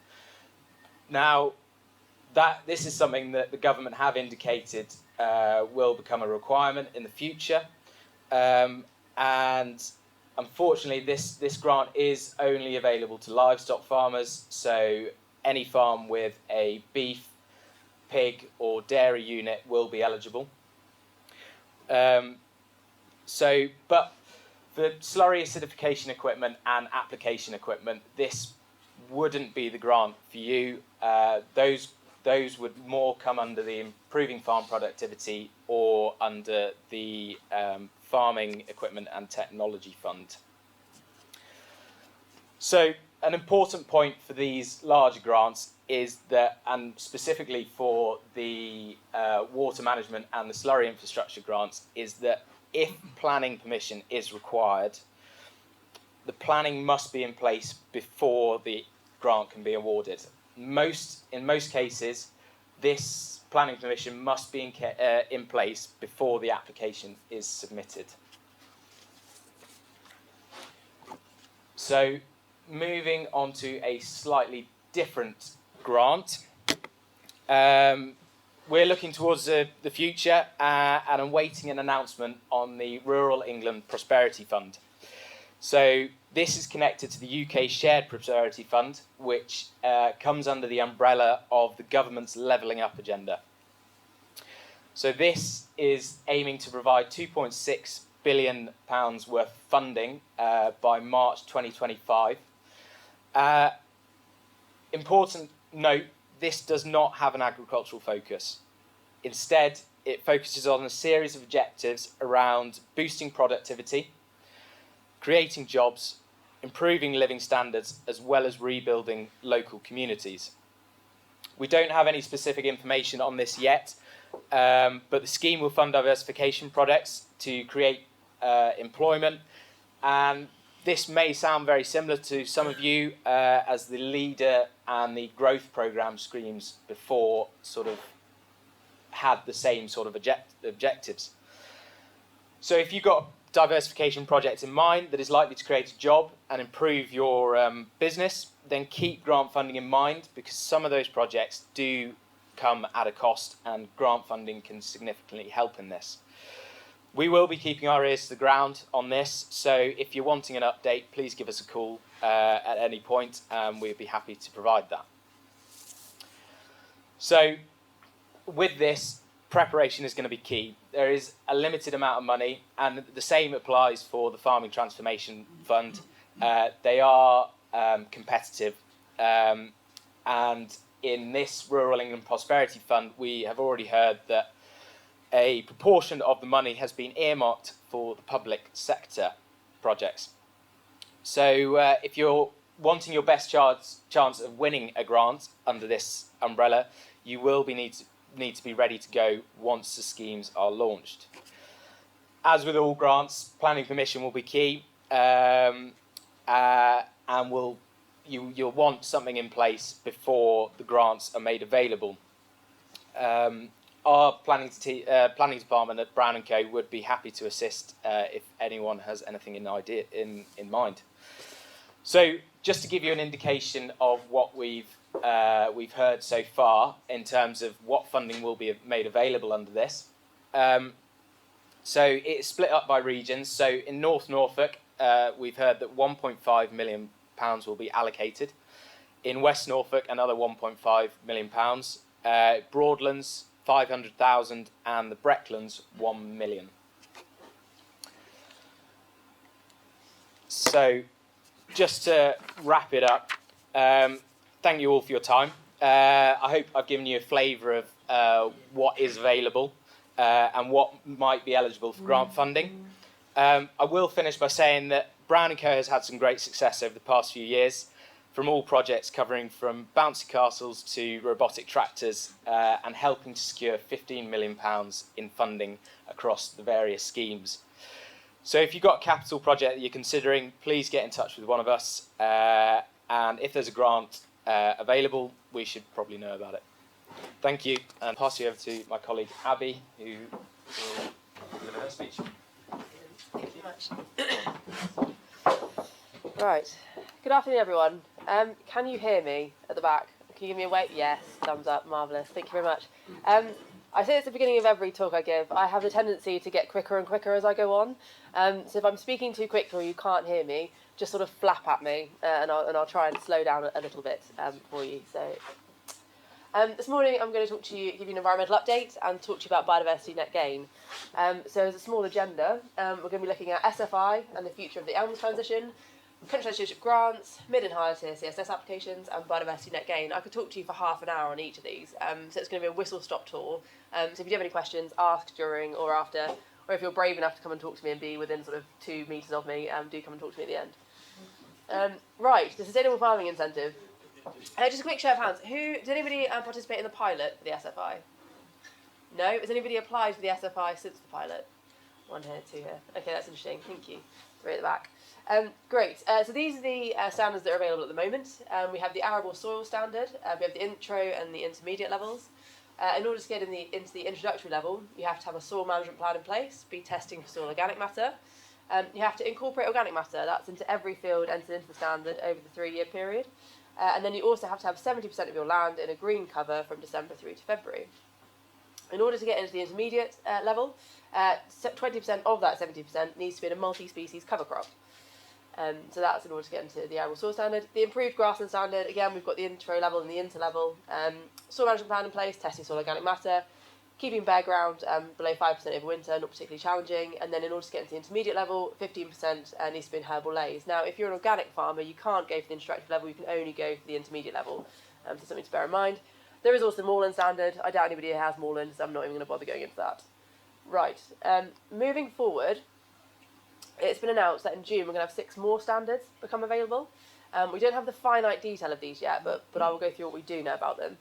Now, this is something that the government have indicated will become a requirement in the future. And unfortunately, this grant is only available to livestock farmers, so any farm with a beef, pig or dairy unit will be eligible. But for slurry acidification equipment and application equipment, this wouldn't be the grant for you. Those would more come under the Improving Farm Productivity or under the Farming Equipment and Technology Fund. So an important point for these larger grants is that, and specifically for the water management and the slurry infrastructure grants, is that if planning permission is required, the planning must be in place before the grant can be awarded. In most cases, this planning permission must be in place before the application is submitted. So, moving on to a slightly different grant. We're looking towards the future and awaiting an announcement on the Rural England Prosperity Fund. So this is connected to the UK Shared Prosperity Fund, which comes under the umbrella of the government's Levelling Up agenda. So this is aiming to provide £2.6 billion worth of funding by March 2025. Important note, this does not have an agricultural focus. Instead, it focuses on a series of objectives around boosting productivity, creating jobs, improving living standards, as well as rebuilding local communities. We don't have any specific information on this yet, but the scheme will fund diversification projects to create employment, and this may sound very similar to some of you as the LEADER and the growth programme schemes before sort of had the same sort of objectives. So if you've got a diversification project in mind that is likely to create a job and improve your business, then keep grant funding in mind, because some of those projects do come at a cost and grant funding can significantly help in this. We will be keeping our ears to the ground on this, so if you're wanting an update, please give us a call at any point and we'd be happy to provide that. So with this, preparation is going to be key. There is a limited amount of money, and the same applies for the Farming Transformation Fund. They are competitive, and in this Rural England Prosperity Fund, we have already heard that a proportion of the money has been earmarked for the public sector projects. So if you're wanting your best chance of winning a grant under this umbrella, you will need to be ready to go once the schemes are launched. As with all grants, planning permission will be key, and you'll want something in place before the grants are made available. Our planning department at Brown&Co would be happy to assist if anyone has anything in mind. So just to give you an indication of what we've we've heard so far in terms of what funding will be made available under this. So it's split up by regions. So in North Norfolk, we've heard that £1.5 million will be allocated. In West Norfolk, another £1.5 million. Broadlands, 500,000, and the Brecklands, 1 million. So just to wrap it up, thank you all for your time. I hope I've given you a flavour of what is available and what might be eligible for grant funding. I will finish by saying that Brown&Co has had some great success over the past few years, from all projects covering from bouncy castles to robotic tractors, and helping to secure £15 million in funding across the various schemes. So if you've got a capital project that you're considering, please get in touch with one of us, and if there's a grant available, we should probably know about it. Thank you, and pass you over to my colleague Abby, who will deliver her speech. Thank you much. Right. Good afternoon, everyone. Can you hear me at the back? Can you give me a wave? Yes, thumbs up, marvellous. Thank you very much. I say at the beginning of every talk I give, I have a tendency to get quicker and quicker as I go on. So if I'm speaking too quickly or you can't hear me, just sort of flap at me, and I'll try and slow down a little bit for you. So this morning I'm going to talk to you, give you an environmental update, and talk to you about biodiversity net gain. So as a small agenda, we're going to be looking at SFI and the future of the elms transition, countryside stewardship grants, mid and higher tier CSS applications, and biodiversity net gain. I could talk to you for half an hour on each of these, so it's going to be a whistle-stop tour. So if you do have any questions, ask during or after, or if you're brave enough to come and talk to me and be within sort of 2 metres of me, do come and talk to me at the end. Right, the Sustainable Farming Incentive. Just a quick show of hands. Did anybody participate in the pilot for the SFI? No? Has anybody applied for the SFI since the pilot? 1 here, 2 here. Okay, that's interesting. Thank you. 3 at the back. Great. So these are the standards that are available at the moment. We have the arable soil standard. We have the intro and the intermediate levels. In order to get into the introductory level, you have to have a soil management plan in place, be testing for soil organic matter. You have to incorporate organic matter. That's into every field entered into the standard over the 3-year period. And then you also have to have 70% of your land in a green cover from December through to February. In order to get into the intermediate level, 20% of that 70% needs to be in a multi-species cover crop. So that's in order to get into the arable soil standard. The improved grassland standard, again, we've got the intro level and the inter level. Soil management plan in place, testing soil organic matter, keeping bare ground below 5% over winter, not particularly challenging. And then in order to get into the intermediate level, 15% needs to be in herbal lays. Now, if you're an organic farmer, you can't go for the introductory level, you can only go for the intermediate level. So something to bear in mind. There is also moorland standard. I doubt anybody here has moorland, so I'm not even going to bother going into that. Right, moving forward, it's been announced that in June we're going to have 6 more standards become available. We don't have the finite detail of these yet, but I will go through what we do know about them.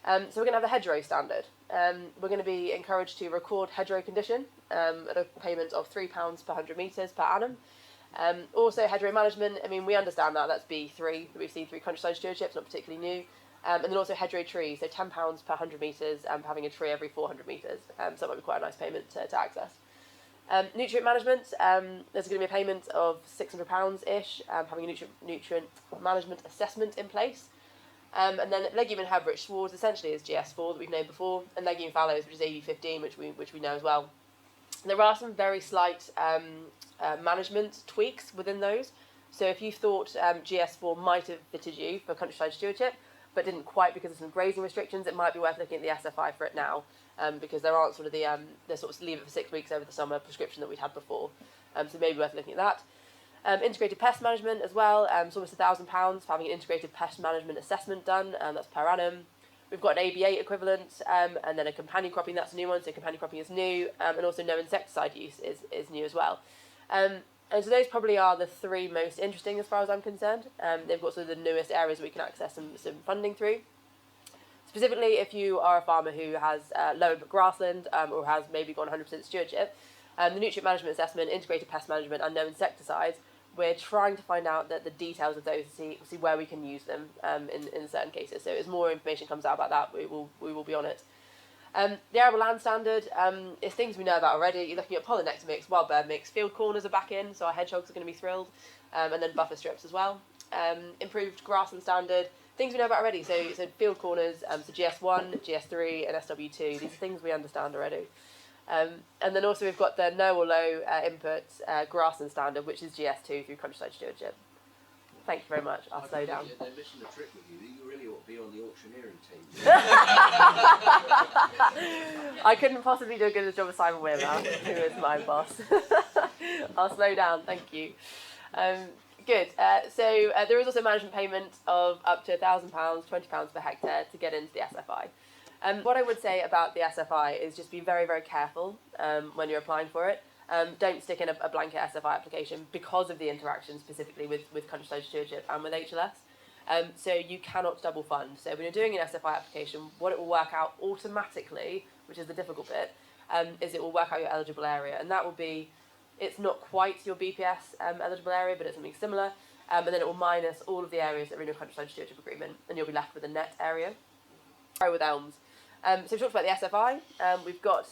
So we're going to have the hedgerow standard. We're going to be encouraged to record hedgerow condition at a payment of £3 per 100 metres per annum. Also hedgerow management, I mean, we understand that, that's B3, that we've seen through countryside stewardship, it's not particularly new. And then also hedgerow trees, so £10 per 100 metres and having a tree every 400 metres. So that might be quite a nice payment to access. Nutrient management, there's going to be a payment of £600-ish, having a nutrient management assessment in place. And then legume and herb-rich swards essentially is GS4 that we've known before, and legume fallows, which is AB15, which we know as well. There are some very slight management tweaks within those. So if you thought GS4 might have fitted you for countryside stewardship, but didn't quite because of some grazing restrictions, it might be worth looking at the SFI for it now, because there aren't sort of the sort of leave it for 6 weeks over the summer prescription that we'd had before. So maybe worth looking at that. Integrated pest management as well, it's almost £1,000 for having an integrated pest management assessment done, that's per annum. We've got an AB8 equivalent, and then a companion cropping, that's a new one, so companion cropping is new, and also no insecticide use is new as well. And so those probably are the 3 most interesting as far as I'm concerned. They've got sort of the newest areas we can access some funding through. Specifically, if you are a farmer who has low input grassland or has maybe gone 100% stewardship, the nutrient management assessment, integrated pest management and no insecticides, we're trying to find out the details of those to see where we can use them in certain cases. So as more information comes out about that, we will be on it. The arable land standard is things we know about already. You're looking at pollinector mix, wild bird mix, field corners are back in, so our hedgehogs are going to be thrilled, and then buffer strips as well. Improved grassland standard, things we know about already. So field corners, so GS1, GS3, and SW2. These are things we understand already. And then also we've got the no or low input grassland standard, which is GS2 through countryside stewardship. Thank you very much. I'll slow down. They're missing a trick with you. You really ought to be on the auctioneering team. I couldn't possibly do a good job as Simon Wearmouth, who is my boss. I'll slow down. Thank you. Good. So there is also management payment of up to £1,000, £20 per hectare to get into the SFI. What I would say about the SFI is just be very, very careful when you're applying for it. Don't stick in a blanket SFI application because of the interaction specifically with countryside stewardship and with HLS. So you cannot double fund. So when you're doing an SFI application, what it will work out automatically, which is the difficult bit, is it will work out your eligible area. And that will be, it's not quite your BPS eligible area, but it's something similar. And then it will minus all of the areas that are in your countryside stewardship agreement, and you'll be left with a net area. With elms. So we've talked about the SFI. We've got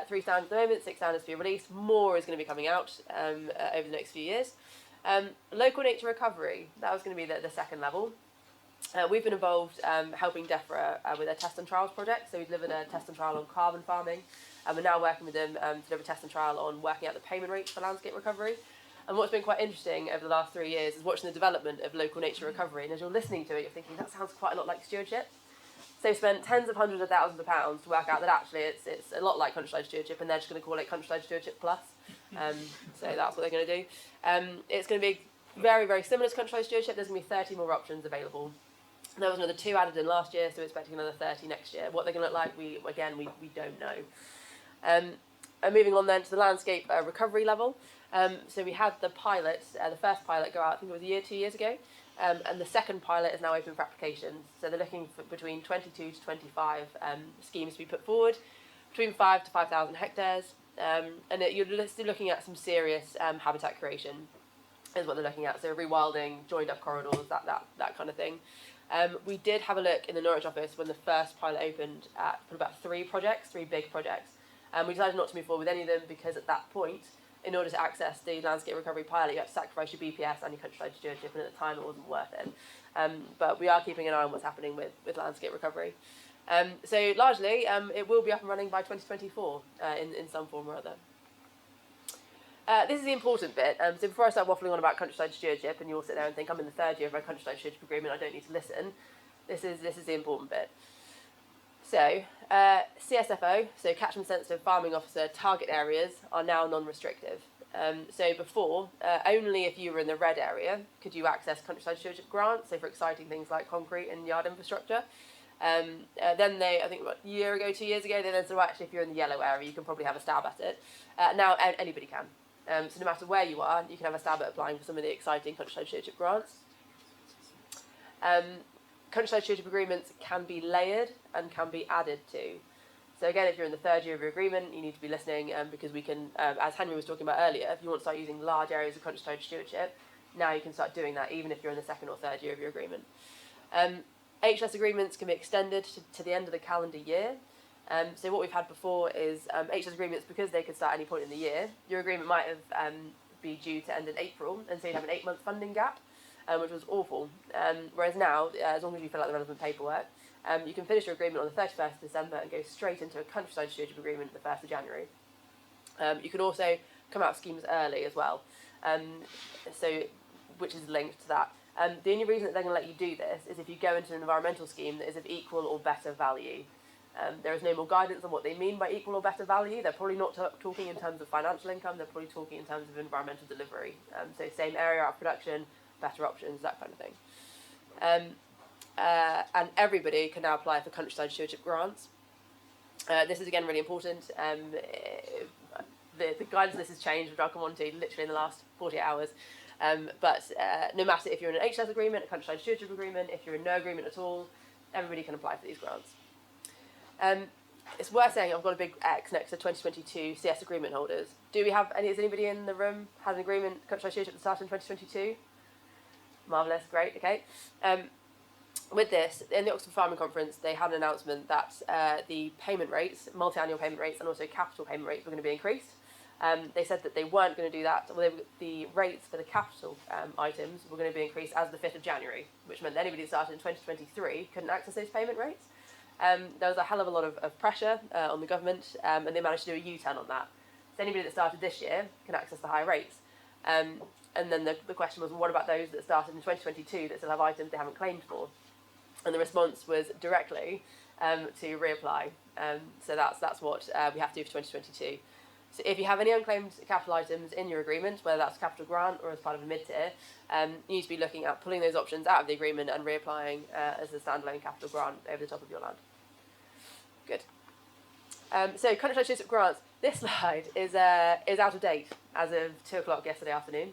3 standards at the moment, 6 standards to be released. More is going to be coming out over the next few years. Local nature recovery, that was going to be the second level. We've been involved helping Defra with their test and trials project. So we delivered a test and trial on carbon farming. And we're now working with them to deliver a test and trial on working out the payment rates for landscape recovery. And what's been quite interesting over the last 3 years is watching the development of local nature recovery. And as you're listening to it, you're thinking, that sounds quite a lot like stewardship. So they've spent tens of hundreds of thousands of pounds to work out that actually it's a lot like countryside stewardship, and they're just going to call it countryside stewardship plus. So that's what they're going to do. It's going to be very, very similar to countryside stewardship. There's going to be 30 more options available. There was another 2 added in last year, so we're expecting another 30 next year. What they're going to look like, we don't know. And moving on then to the landscape recovery level. So we had the pilot, the first pilot go out, I think it was a year, 2 years ago. And the second pilot is now open for applications. So they're looking for between 22 to 25 schemes to be put forward, between 5 to 5,000 hectares. And you're looking at some serious habitat creation is what they're looking at. So rewilding, joined up corridors, that kind of thing. We did have a look in the Norwich office when the first pilot opened at about 3 big projects. We decided not to move forward with any of them because at that point, in order to access the landscape recovery pilot, you have to sacrifice your BPS and your countryside stewardship, and at the time it wasn't worth it. But we are keeping an eye on what's happening with landscape recovery. So largely, it will be up and running by 2024 in some form or other. This is the important bit. So before I start waffling on about countryside stewardship, and you all sit there and think I'm in the 3rd year of my countryside stewardship agreement, I don't need to listen. This is the important bit. So, CSFO, so Catchment Sensitive Farming Officer target areas are now non-restrictive. So before, only if you were in the red area could you access countryside stewardship grants, so for exciting things like concrete and yard infrastructure. Then they, I think about a year ago, 2 years ago, they then said, well, actually if you're in the yellow area you can probably have a stab at it. Now anybody can. So no matter where you are, you can have a stab at applying for some of the exciting countryside stewardship grants. Countryside stewardship agreements can be layered and can be added to. So again, if you're in the 3rd year of your agreement, you need to be listening because we can, as Henry was talking about earlier, if you want to start using large areas of countryside stewardship, now you can start doing that even if you're in the 2nd or 3rd year of your agreement. HLS agreements can be extended to the end of the calendar year. So what we've had before is HLS agreements, because they could start any point in the year, your agreement might have be due to end in April, and so you'd have an 8-month funding gap. Which was awful. Whereas now, as long as you fill out the relevant paperwork, you can finish your agreement on the 31st of December and go straight into a countryside stewardship agreement the 1st of January. You can also come out of schemes early as well, which is linked to that. The only reason that they're going to let you do this is if you go into an environmental scheme that is of equal or better value. There is no more guidance on what they mean by equal or better value. They're probably not talking in terms of financial income, they're probably talking in terms of environmental delivery. So same area of production, better options, that kind of thing. And everybody can now apply for countryside stewardship grants. This is again really important. The guidance of this has changed, which I'll come on to literally in the last 48 hours. But no matter if you're in an HLS agreement, a countryside stewardship agreement, if you're in no agreement at all, everybody can apply for these grants. It's worth saying I've got a big X next to 2022 CS agreement holders. Do we have any? Is anybody in the room has an agreement countryside stewardship to start in 2022? Marvellous, great, okay. With this, in the Oxford Farming Conference, they had an announcement that the payment rates, multi-annual payment rates, and also capital payment rates were going to be increased. They said that they weren't going to do that. Well, the rates for the capital items were going to be increased as of the 5th of January, which meant that anybody that started in 2023 couldn't access those payment rates. There was a hell of a lot of pressure on the government, and they managed to do a U-turn on that. So anybody that started this year can access the higher rates. And then the question was, well, what about those that started in 2022 that still have items they haven't claimed for? And the response was directly to reapply. So that's what we have to do for 2022. So if you have any unclaimed capital items in your agreement, whether that's a capital grant or as part of a mid-tier, you need to be looking at pulling those options out of the agreement and reapplying as a standalone capital grant over the top of your land. Good. So countryside stewardship grants. This slide is out of date as of 2 o'clock yesterday afternoon.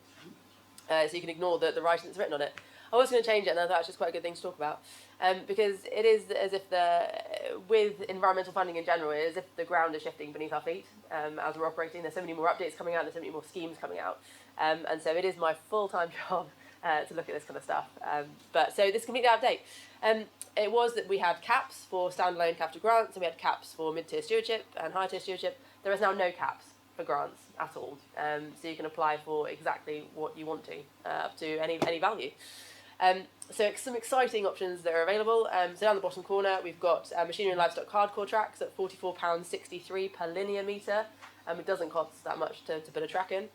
So you can ignore the writing that's written on it. I was going to change it, and I thought it's just quite a good thing to talk about, because it is as if with environmental funding in general, it is as if the ground is shifting beneath our feet as we're operating. There's so many more updates coming out, there's so many more schemes coming out, and so it is my full-time job to look at this kind of stuff. But so this is completely out of date. It was that we had caps for standalone capital grants, and we had caps for mid-tier stewardship and high-tier stewardship. There is now no caps for grants at all, so you can apply for exactly what you want to, up to any value. So some exciting options that are available. So down the bottom corner, we've got machinery and livestock hardcore tracks at £44.63 per linear metre. It doesn't cost that much to put a track in.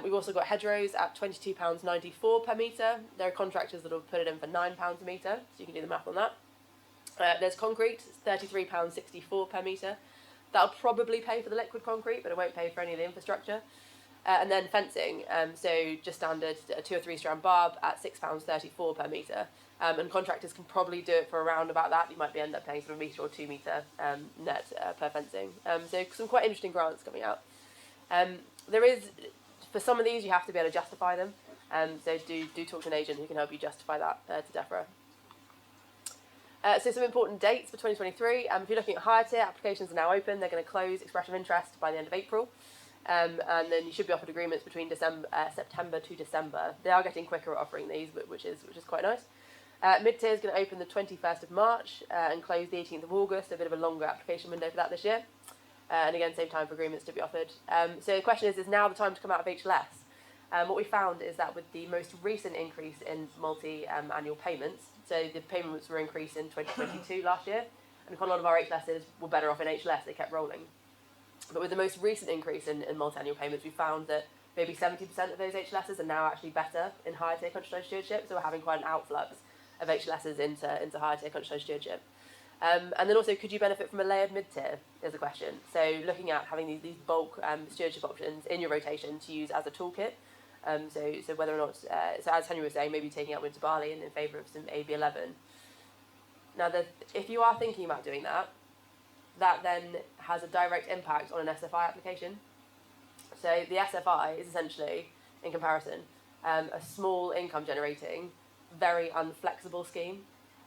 We've also got hedgerows at £22.94 per metre. There are contractors that will put it in for £9 a metre, so you can do the math on that. There's concrete, it's £33.64 per metre. That'll probably pay for the liquid concrete, but it won't pay for any of the infrastructure. And then fencing, so just standard 2 or 3 strand barb at £6.34 per metre. And contractors can probably do it for around about that. You might end up paying sort of a metre or 2 metre net per fencing. So some quite interesting grants coming out. There is, for some of these, you have to be able to justify them. So do talk to an agent who can help you justify that to Defra. So some important dates for 2023. If you're looking at higher tier, applications are now open. They're going to close expression of interest by the end of April. And then you should be offered agreements between September to December. They are getting quicker at offering these, which is quite nice. Mid-tier is going to open the 21st of March and close the 18th of August, a bit of a longer application window for that this year. And again, same time for agreements to be offered. So the question is now the time to come out of HLS? What we found is that with the most recent increase in multi-annual payments, so the payments were increased in 2022 last year, and quite a lot of our HLSs were better off in HLS, they kept rolling. But with the most recent increase in multi-annual payments, we found that maybe 70% of those HLSs are now actually better in higher tier countryside stewardship, so we're having quite an outflux of HLSs into higher tier countryside stewardship. And then also, could you benefit from a layered mid-tier, is the question. So looking at having these bulk stewardship options in your rotation to use as a toolkit. So whether or not, so as Henry was saying, maybe taking out winter barley in favour of some AB11. Now, if you are thinking about doing that, that then has a direct impact on an SFI application. So the SFI is essentially, in comparison, a small income generating, very unflexible scheme,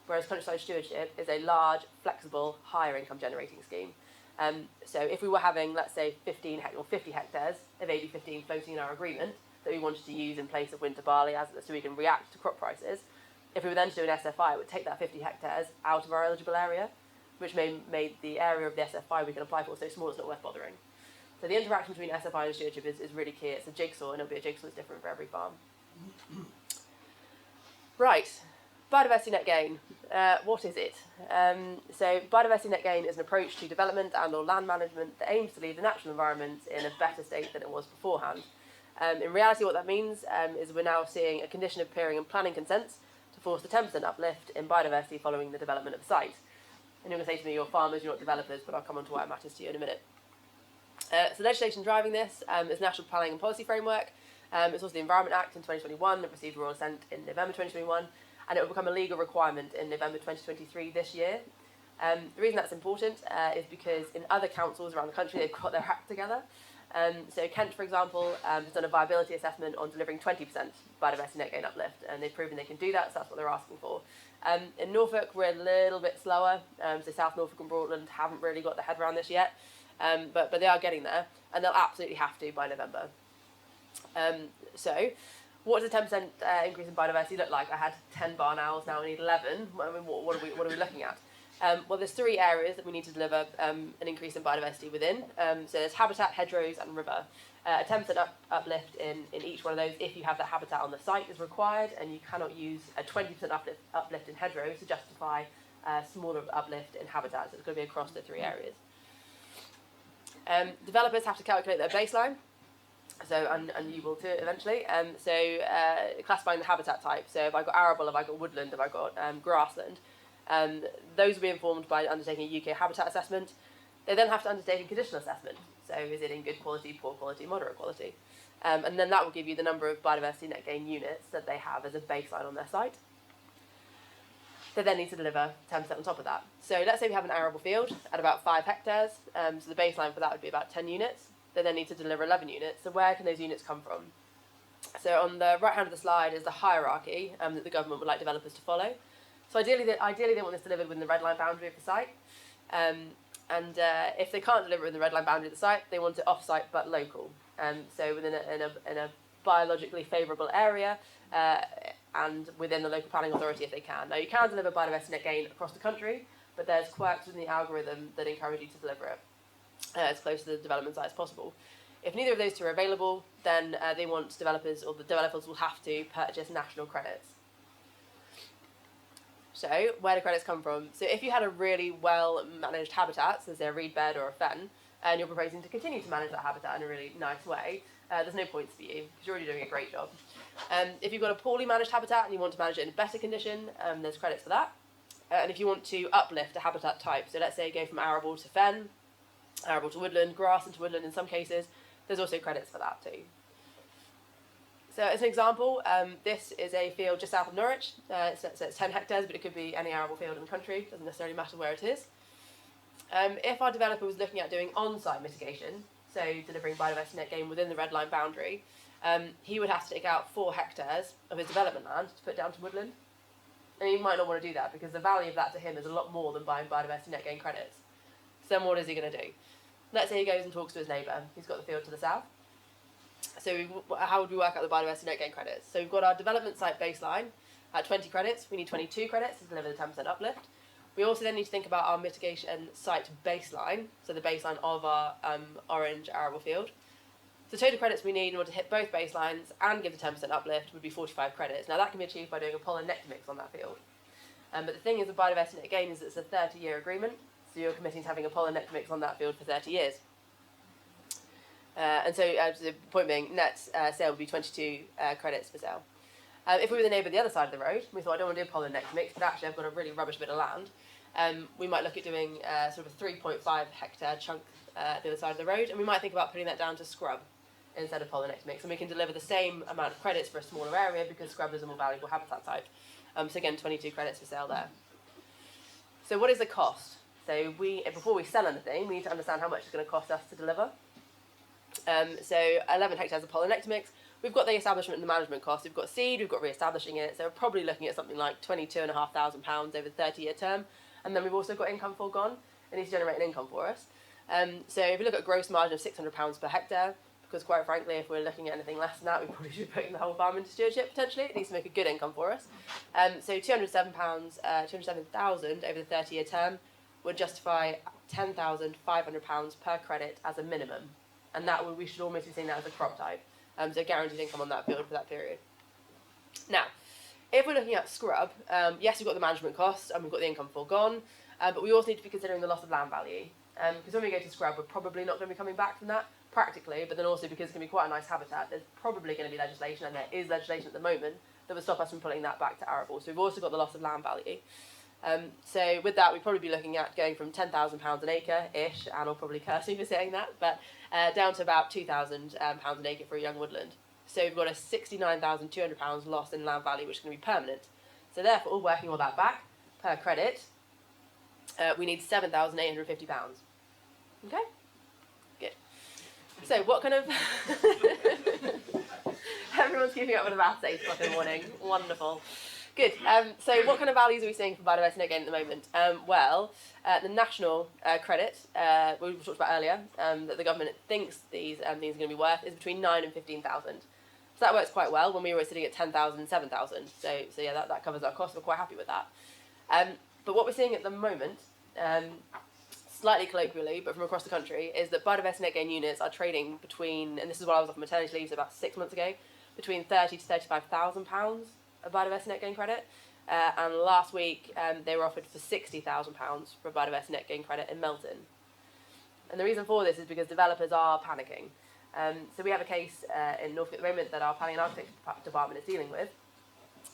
whereas countryside stewardship is a large, flexible, higher income generating scheme. So if we were having, let's say, 50 hectares of AB15 floating in our agreement that we wanted to use in place of winter barley so we can react to crop prices, if we were then to do an SFI, it would take that 50 hectares out of our eligible area, which made the area of the SFI we can apply for so small it's not worth bothering. So the interaction between SFI and stewardship is really key. It's a jigsaw, and it'll be a jigsaw that's different for every farm. Right, biodiversity net gain. What is it? So biodiversity net gain is an approach to development and or land management that aims to leave the natural environment in a better state than it was beforehand. In reality, what that means is we're now seeing a condition appearing in planning consents to force the 10% uplift in biodiversity following the development of the site. And you're going to say to me, you're farmers, you're not developers, but I'll come on to why it matters to you in a minute. So legislation driving this is National Planning and Policy Framework. It's also the Environment Act in 2021 that received royal assent in November 2021, and it will become a legal requirement in November 2023 this year. The reason that's important is because in other councils around the country, they've got their act together. So Kent, for example, has done a viability assessment on delivering 20% biodiversity net gain uplift, and they've proven they can do that, so that's what they're asking for. In Norfolk, we're a little bit slower, so South Norfolk and Broadland haven't really got their head around this yet, but they are getting there, and they'll absolutely have to by November. So what does a 10% increase in biodiversity look like? I had 10 barn owls, now I need 11. I mean, what are we looking at? Well, there's 3 areas that we need to deliver an increase in biodiversity within. So there's habitat, hedgerows and river. A 10% uplift in each one of those if you have that habitat on the site is required, and you cannot use a 20% uplift in hedgerows to justify a smaller uplift in habitat. So it's going to be across the 3 areas. Developers have to calculate their baseline, so and you will too eventually. Classifying the habitat type. So if I've got arable, if I've got woodland, if I've got grassland, those will be informed by undertaking a UK habitat assessment. They then have to undertake a conditional assessment. So is it in good quality, poor quality, moderate quality? And then that will give you the number of biodiversity net gain units that they have as a baseline on their site. They then need to deliver 10% on top of that. So let's say we have an arable field at about 5 hectares. So the baseline for that would be about 10 units. They then need to deliver 11 units. So where can those units come from? So on the right hand of the slide is the hierarchy that the government would like developers to follow. So ideally they want this delivered within the red line boundary of the site. If they can't deliver in the red line boundary of the site, they want it off-site but local. So within a biologically favourable area and within the local planning authority if they can. Now you can deliver biodiversity net gain across the country, but there's quirks within the algorithm that encourage you to deliver it as close to the development site as possible. If neither of those 2 are available, then they want developers, or the developers will have to purchase national credits. So where do credits come from? So if you had a really well managed habitat, so say a reed bed or a fen, and you're proposing to continue to manage that habitat in a really nice way, there's no points for you because you're already doing a great job. If you've got a poorly managed habitat and you want to manage it in a better condition, there's credits for that. And if you want to uplift a habitat type, so let's say go from arable to fen, arable to woodland, grass into woodland in some cases, there's also credits for that too. So as an example, this is a field just south of Norwich. So it's 10 hectares, but it could be any arable field in the country. Doesn't necessarily matter where it is. If our developer was looking at doing on-site mitigation, so delivering biodiversity net gain within the red line boundary, he would have to take out 4 hectares of his development land to put down to woodland. And he might not want to do that because the value of that to him is a lot more than buying biodiversity net gain credits. So then what is he going to do? Let's say he goes and talks to his neighbour. He's got the field to the south. So how would we work out the biodiversity net gain credits? So we've got our development site baseline at 20 credits. We need 22 credits to deliver the 10% uplift. We also then need to think about our mitigation site baseline, so the baseline of our orange arable field. So total credits we need in order to hit both baselines and give the 10% uplift would be 45 credits. Now that can be achieved by doing a pollen nectar mix on that field. But the thing is with biodiversity net gain is it's a 30-year agreement, so you're committing to having a pollen nectar mix on that field for 30 years. The point being, net sale would be 22 credits per sale. If we were the neighbour the other side of the road, we thought I don't want to do a pollen nectar mix, but actually I've got a really rubbish bit of land. We might look at doing sort of a 3.5 hectare chunk the other side of the road, and we might think about putting that down to scrub instead of pollen nectar mix, and we can deliver the same amount of credits for a smaller area because scrub is a more valuable habitat type. So again, 22 credits for sale there. So what is the cost? So before we sell anything, we need to understand how much it's going to cost us to deliver. So 11 hectares of pollen nectar mix. We've got the establishment and the management cost. We've got seed, we've got re-establishing it. So we're probably looking at something like £22,500 over the 30-year term. And then we've also got income foregone. It needs to generate an income for us. So if we look at a gross margin of £600 per hectare, because quite frankly, if we're looking at anything less than that, we probably should be putting the whole farm into stewardship potentially. It needs to make a good income for us. So £207,000 over the 30-year term would justify £10,500 per credit as a minimum. And that we should almost be seeing that as a crop type. So guaranteed income on that field for that period. Now, if we're looking at scrub, yes, we've got the management costs and we've got the income foregone, but we also need to be considering the loss of land value. Because when we go to scrub, we're probably not going to be coming back from that practically, but then also because it's going to be quite a nice habitat, there's probably going to be legislation, and there is legislation at the moment, that would stop us from pulling that back to arable. So we've also got the loss of land value. So with that, we'd probably be looking at going from £10,000 an acre-ish, and I'll probably curse me for saying that, but down to about £2,000 an acre for a young woodland. So we've got a £69,200 loss in land value, which is going to be permanent. So therefore, working all that back per credit, we need £7,850. Okay? Good. So what kind of... Everyone's keeping up with the maths at 8 o'clock in the morning. Wonderful. Good. So what kind of values are we seeing for biodiversity net gain at the moment? The national credit, we talked about earlier, that the government thinks these things are going to be worth is between 9 and 15,000. So that works quite well when we were sitting at 10,000 and 7,000. So yeah, that covers our costs. We're quite happy with that. But what we're seeing at the moment slightly colloquially, but from across the country, is that biodiversity net gain units are trading between, and this is when I was off maternity leave, so about 6 months ago, between £30,000 to £35,000 of biodiversity net gain credit. And last week they were offered for £60,000 for a biodiversity net gain credit in Melton. And the reason for this is because developers are panicking. So we have a case in Norfolk at the moment that our planning and architecture department is dealing with,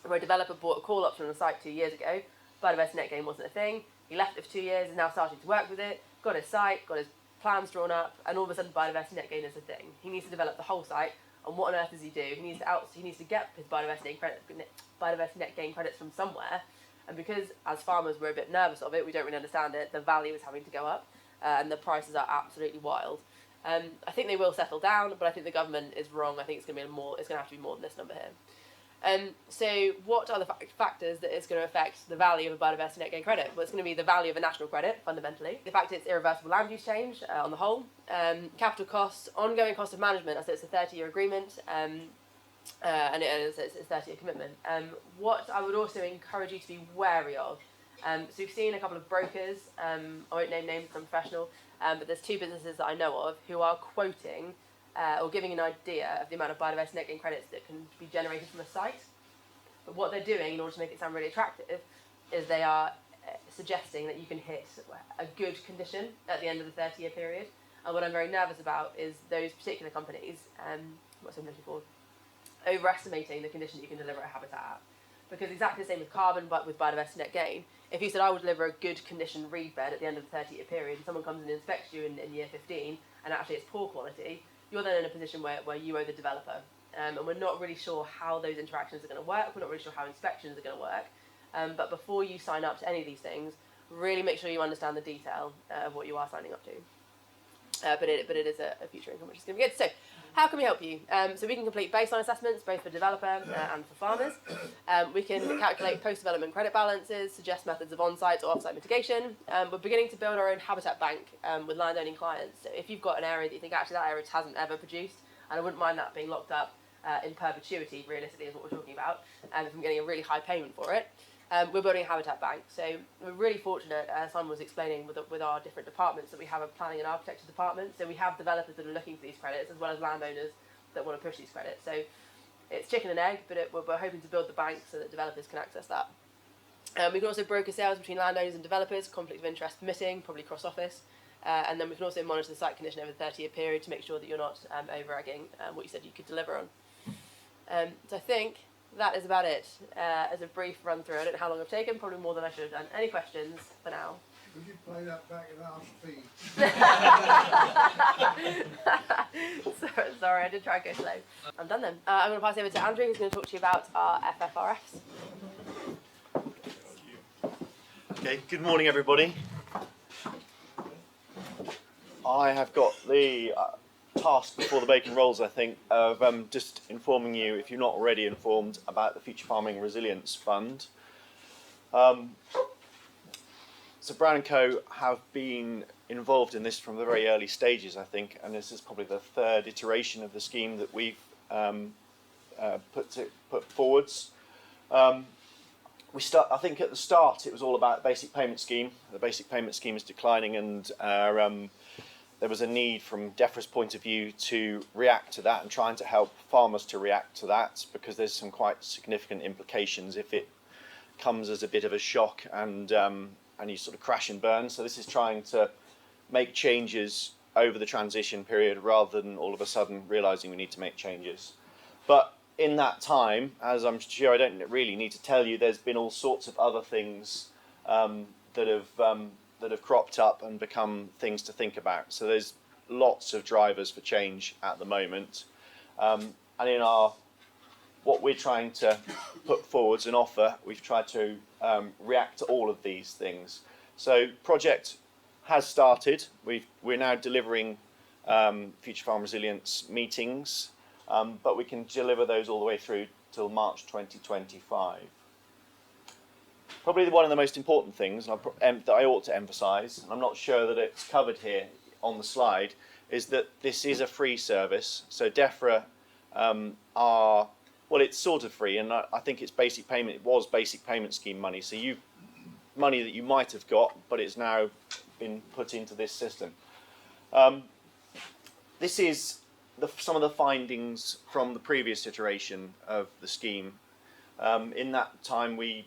where a developer bought a call option on the site 2 years ago. Biodiversity net gain wasn't a thing. He left it for 2 years, is now starting to work with it, got his site, got his plans drawn up, and all of a sudden biodiversity net gain is a thing. He needs to develop the whole site, and what on earth does he do? He needs to get his biodiversity net gain credits from somewhere, and because as farmers we're a bit nervous of it, we don't really understand it, the value is having to go up, and the prices are absolutely wild. I think they will settle down, but I think the government is wrong. I think it's going to have to be more than this number here. So what are the factors that is going to affect the value of a biodiversity net gain credit? Well, it's going to be the value of a national credit, fundamentally. The fact it's irreversible land use change on the whole. Capital costs, ongoing cost of management, I said it's a 30-year agreement, and it's a 30-year commitment. What I would also encourage you to be wary of, so we've seen a couple of brokers, I won't name names, I'm professional, but there's 2 businesses that I know of who are quoting or giving an idea of the amount of biodiversity net gain credits that can be generated from a site. But what they're doing, in order to make it sound really attractive, is they are suggesting that you can hit a good condition at the end of the 30-year period. And what I'm very nervous about is those particular companies, what's I'm looking for, overestimating the condition you can deliver a habitat at. Because exactly the same with carbon, but with biodiversity net gain, if you said I would deliver a good condition reed bed at the end of the 30-year period, and someone comes and inspects you in year 15, and actually it's poor quality, you're then in a position where you owe the developer. And we're not really sure how those interactions are going to work, we're not really sure how inspections are going to work. But before you sign up to any of these things, really make sure you understand the detail of what you are signing up to. But it is a future income which is going to be good. So, how can we help you? So we can complete baseline assessments, both for developer and for farmers. We can calculate post-development credit balances, suggest methods of on-site or off-site mitigation. We're beginning to build our own habitat bank with land-owning clients. So if you've got an area that you think actually that area hasn't ever produced, and I wouldn't mind that being locked up in perpetuity, realistically, is what we're talking about, and if I'm getting a really high payment for it, we're building a habitat bank. So we're really fortunate, as Simon was explaining with our different departments, that we have a planning and architecture department. So we have developers that are looking for these credits, as well as landowners that want to push these credits. So it's chicken and egg, but we're hoping to build the bank so that developers can access that. We can also broker sales between landowners and developers, conflict of interest permitting, probably cross-office. And then we can also monitor the site condition over the 30-year period to make sure that you're not over-egging what you said you could deliver on. So I think that is about it. As a brief run through, I don't know how long I've taken, probably more than I should have done. Any questions for now? Would you play that back at half speed? Sorry, I did try and go slow. I'm done then. I'm going to pass over to Andrew, who's going to talk to you about our FFRFs. Okay, good morning everybody. I have got the task before the bacon rolls, I think, of just informing you, if you're not already informed, about the Future Farming Resilience Fund. So Brown&Co have been involved in this from the very early stages, I think, and this is probably the 3rd iteration of the scheme that we've put forwards. I think at the start it was all about the basic payment scheme. The basic payment scheme is declining, and there was a need from Defra's point of view to react to that and trying to help farmers to react to that, because there's some quite significant implications if it comes as a bit of a shock and you sort of crash and burn. So this is trying to make changes over the transition period rather than all of a sudden realising we need to make changes. But in that time, as I'm sure I don't really need to tell you, there's been all sorts of other things that have cropped up and become things to think about. So there's lots of drivers for change at the moment, and in what we're trying to put forwards and offer, we've tried to react to all of these things. So project has started. We're now delivering Future Farm Resilience meetings, but we can deliver those all the way through till March 2025. Probably one of the most important things that I ought to emphasise, and I'm not sure that it's covered here on the slide, is that this is a free service. So Defra well, it's sort of free, and I think it's basic payment. It was basic payment scheme money. So money that you might have got, but it's now been put into this system. This is some of the findings from the previous iteration of the scheme. In that time, we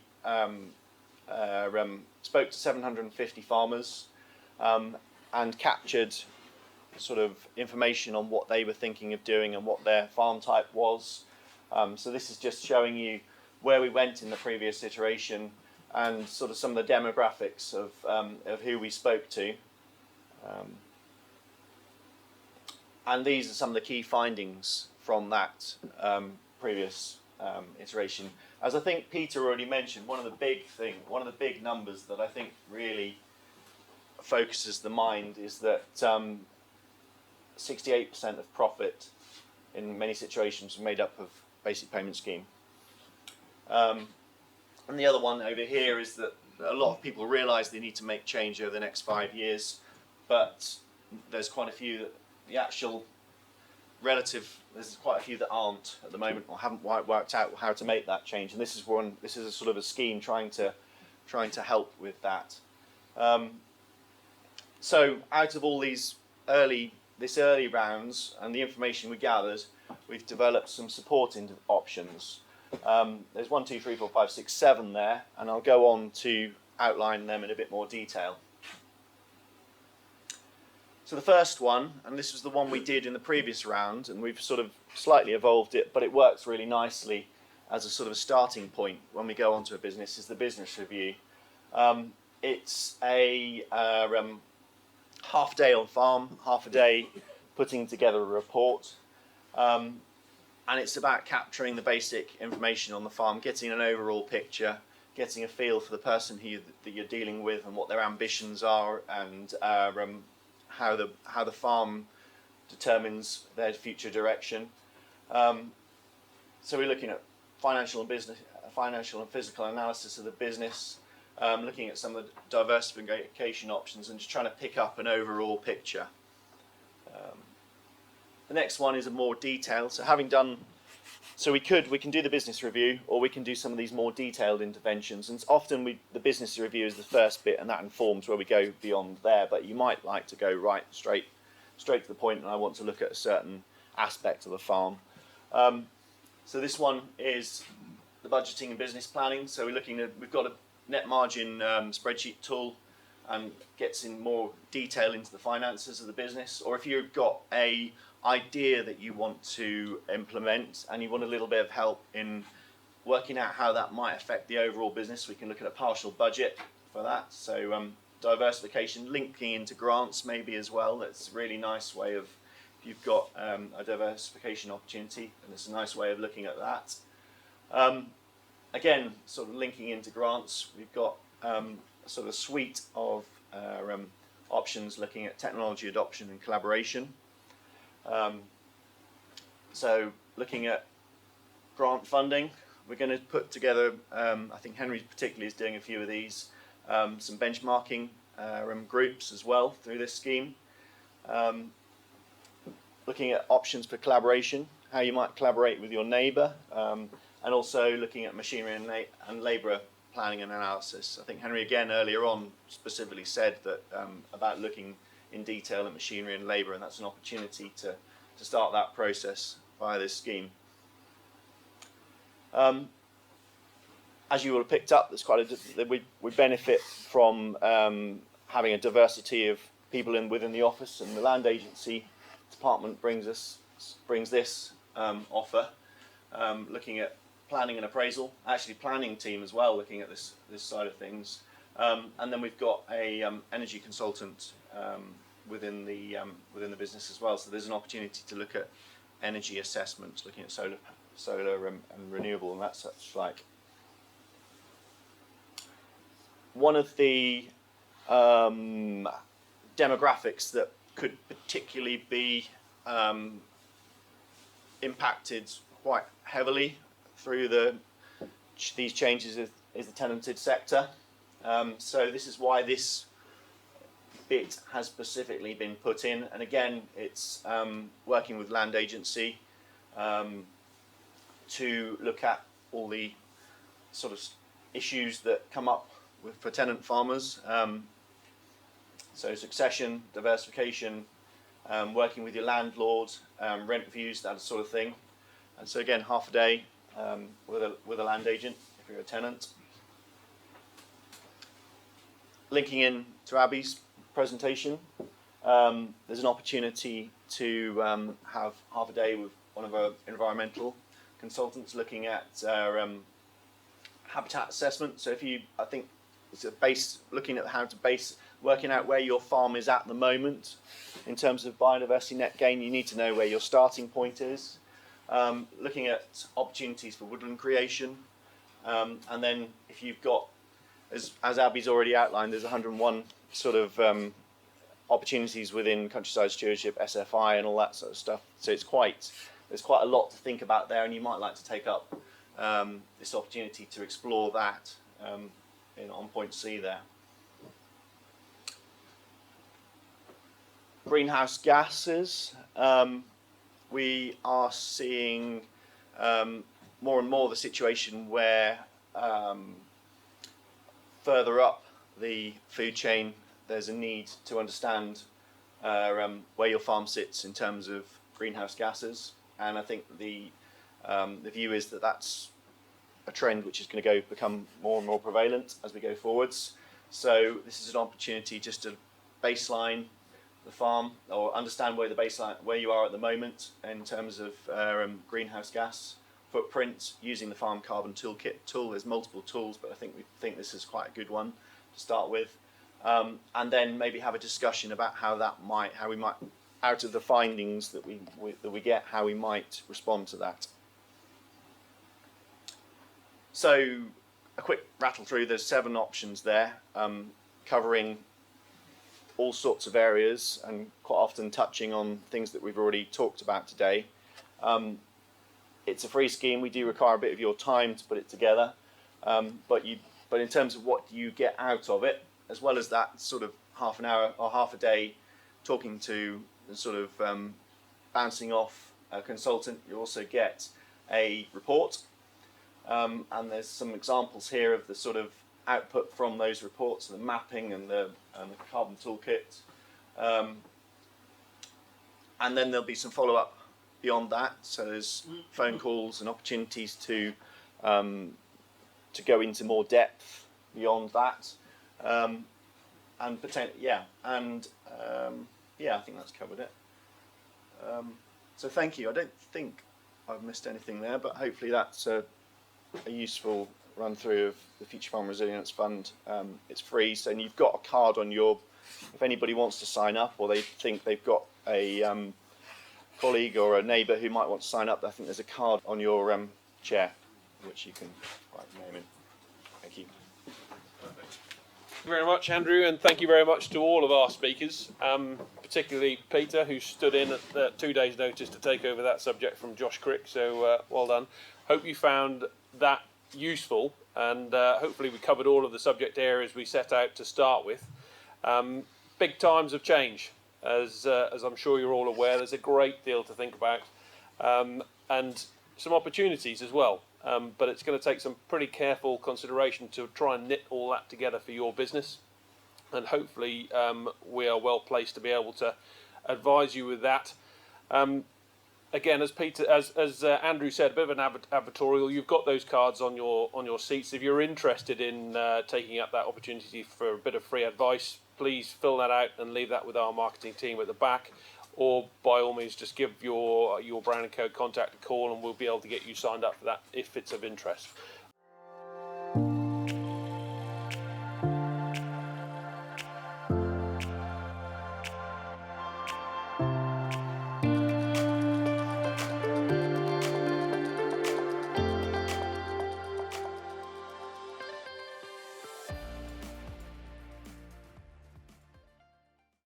spoke to 750 farmers and captured sort of information on what they were thinking of doing and what their farm type was. So this is just showing you where we went in the previous iteration and sort of some of the demographics of who we spoke to. And these are some of the key findings from that previous iteration. As I think Peter already mentioned, one of the big numbers that I think really focuses the mind is that 68% of profit in many situations was made up of basic payment scheme. And the other one over here is that a lot of people realise they need to make change over the next 5 years, but there's quite a few that there's quite a few that aren't at the moment or haven't quite worked out how to make that change. And this is a sort of a scheme trying to help with that. So out of all these early rounds and the information we gathered, we've developed some supporting options. There's 1, 2, 3, 4, 5, 6, 7 there, and I'll go on to outline them in a bit more detail. So the first one, and this was the one we did in the previous round, and we've sort of slightly evolved it, but it works really nicely as a sort of a starting point when we go onto a business, is the business review. It's a half a day on farm, half a day putting together a report. And it's about capturing the basic information on the farm, getting an overall picture, getting a feel for the person that you're dealing with and what their ambitions are, and how the farm determines their future direction. So we're looking at financial and physical analysis of the business, looking at some of the diversification options, and just trying to pick up an overall picture. The next one is a more detailed. So we can do the business review, or we can do some of these more detailed interventions. And often the business review is the first bit, and that informs where we go beyond there. But you might like to go straight to the point, and I want to look at a certain aspect of the farm. So this one is the budgeting and business planning. So we've got a net margin spreadsheet tool, and gets in more detail into the finances of the business. Or if you've got a idea that you want to implement and you want a little bit of help in working out how that might affect the overall business, we can look at a partial budget for that. So diversification, linking into grants maybe as well. That's a really nice way of, if you've got a diversification opportunity, and it's a nice way of looking at that. Again, sort of linking into grants, we've got sort of a suite of options looking at technology adoption and collaboration. So looking at grant funding, we're going to put together, I think Henry particularly is doing a few of these, some benchmarking groups as well through this scheme. Looking at options for collaboration, how you might collaborate with your neighbour, and also looking at machinery and labour planning and analysis. I think Henry again earlier on specifically said that about looking in detail at machinery and labour, and that's an opportunity to start that process via this scheme. As you will have picked up, there's we benefit from having a diversity of people within the office, and the land agency department brings this offer, looking at planning and appraisal, actually planning team as well, looking at this side of things, and then we've got a energy consultant within the business as well. So there's an opportunity to look at energy assessments, looking at solar and renewable and that such like. One of the demographics that could particularly be impacted quite heavily through these changes is the tenanted sector. So this is why this bit has specifically been put in, and again it's working with land agency to look at all the sort of issues that come up for tenant farmers. So succession, diversification, working with your landlord, rent reviews, that sort of thing. And so again, half a day with a land agent if you're a tenant. Linking in to Abby's presentation, there's an opportunity to have half a day with one of our environmental consultants looking at habitat assessment. So I think it's looking at how to working out where your farm is at the moment in terms of biodiversity net gain. You need to know where your starting point is. Looking at opportunities for woodland creation, and then if you've got, as Abby's already outlined, there's 101 sort of opportunities within countryside stewardship, SFI, and all that sort of stuff. So there's quite a lot to think about there, and you might like to take up this opportunity to explore that on point C there. Greenhouse gases. We are seeing more and more the situation where further up the food chain, there's a need to understand where your farm sits in terms of greenhouse gases, and I think the view is that that's a trend which is going to become more and more prevalent as we go forwards. So this is an opportunity just to baseline the farm, or understand where you are at the moment in terms of greenhouse gas footprint using the farm carbon toolkit tool. There's multiple tools, but we think this is quite a good one to start with, and then maybe have a discussion about how we might, out of the findings that we get, how we might respond to that. So a quick rattle through. There's 7 options there, covering all sorts of areas and quite often touching on things that we've already talked about today. It's a free scheme. We do require a bit of your time to put it together, but in terms of what you get out of it, as well as that sort of half an hour or half a day talking to and sort of bouncing off a consultant, you also get a report, and there's some examples here of the sort of output from those reports, the mapping and the carbon toolkit, and then there'll be some follow-up beyond that. So there's phone calls and opportunities to go into more depth beyond that, and I think that's covered it. So thank you. I don't think I've missed anything there, but hopefully that's a useful run through of the Future Farm Resilience Fund. It's free, so you've got a card on if anybody wants to sign up, or they think they've got a colleague or a neighbour who might want to sign up, I think there's a card on your chair which you can write your name in. Thank you. Thank you very much, Andrew, and thank you very much to all of our speakers, particularly Peter, who stood in at 2 days' notice to take over that subject from Josh Crick, so well done. Hope you found that useful, and hopefully we covered all of the subject areas we set out to start with. Big times of change, as I'm sure you're all aware. There's a great deal to think about, and some opportunities as well, but it's going to take some pretty careful consideration to try and knit all that together for your business, and hopefully we are well placed to be able to advise you with that. Again, as Andrew said, a bit of an advertorial. You've got those cards on your seats. If you're interested in taking up that opportunity for a bit of free advice, please fill that out and leave that with our marketing team at the back, or by all means just give your Brown&Co contact a call, and we'll be able to get you signed up for that if it's of interest.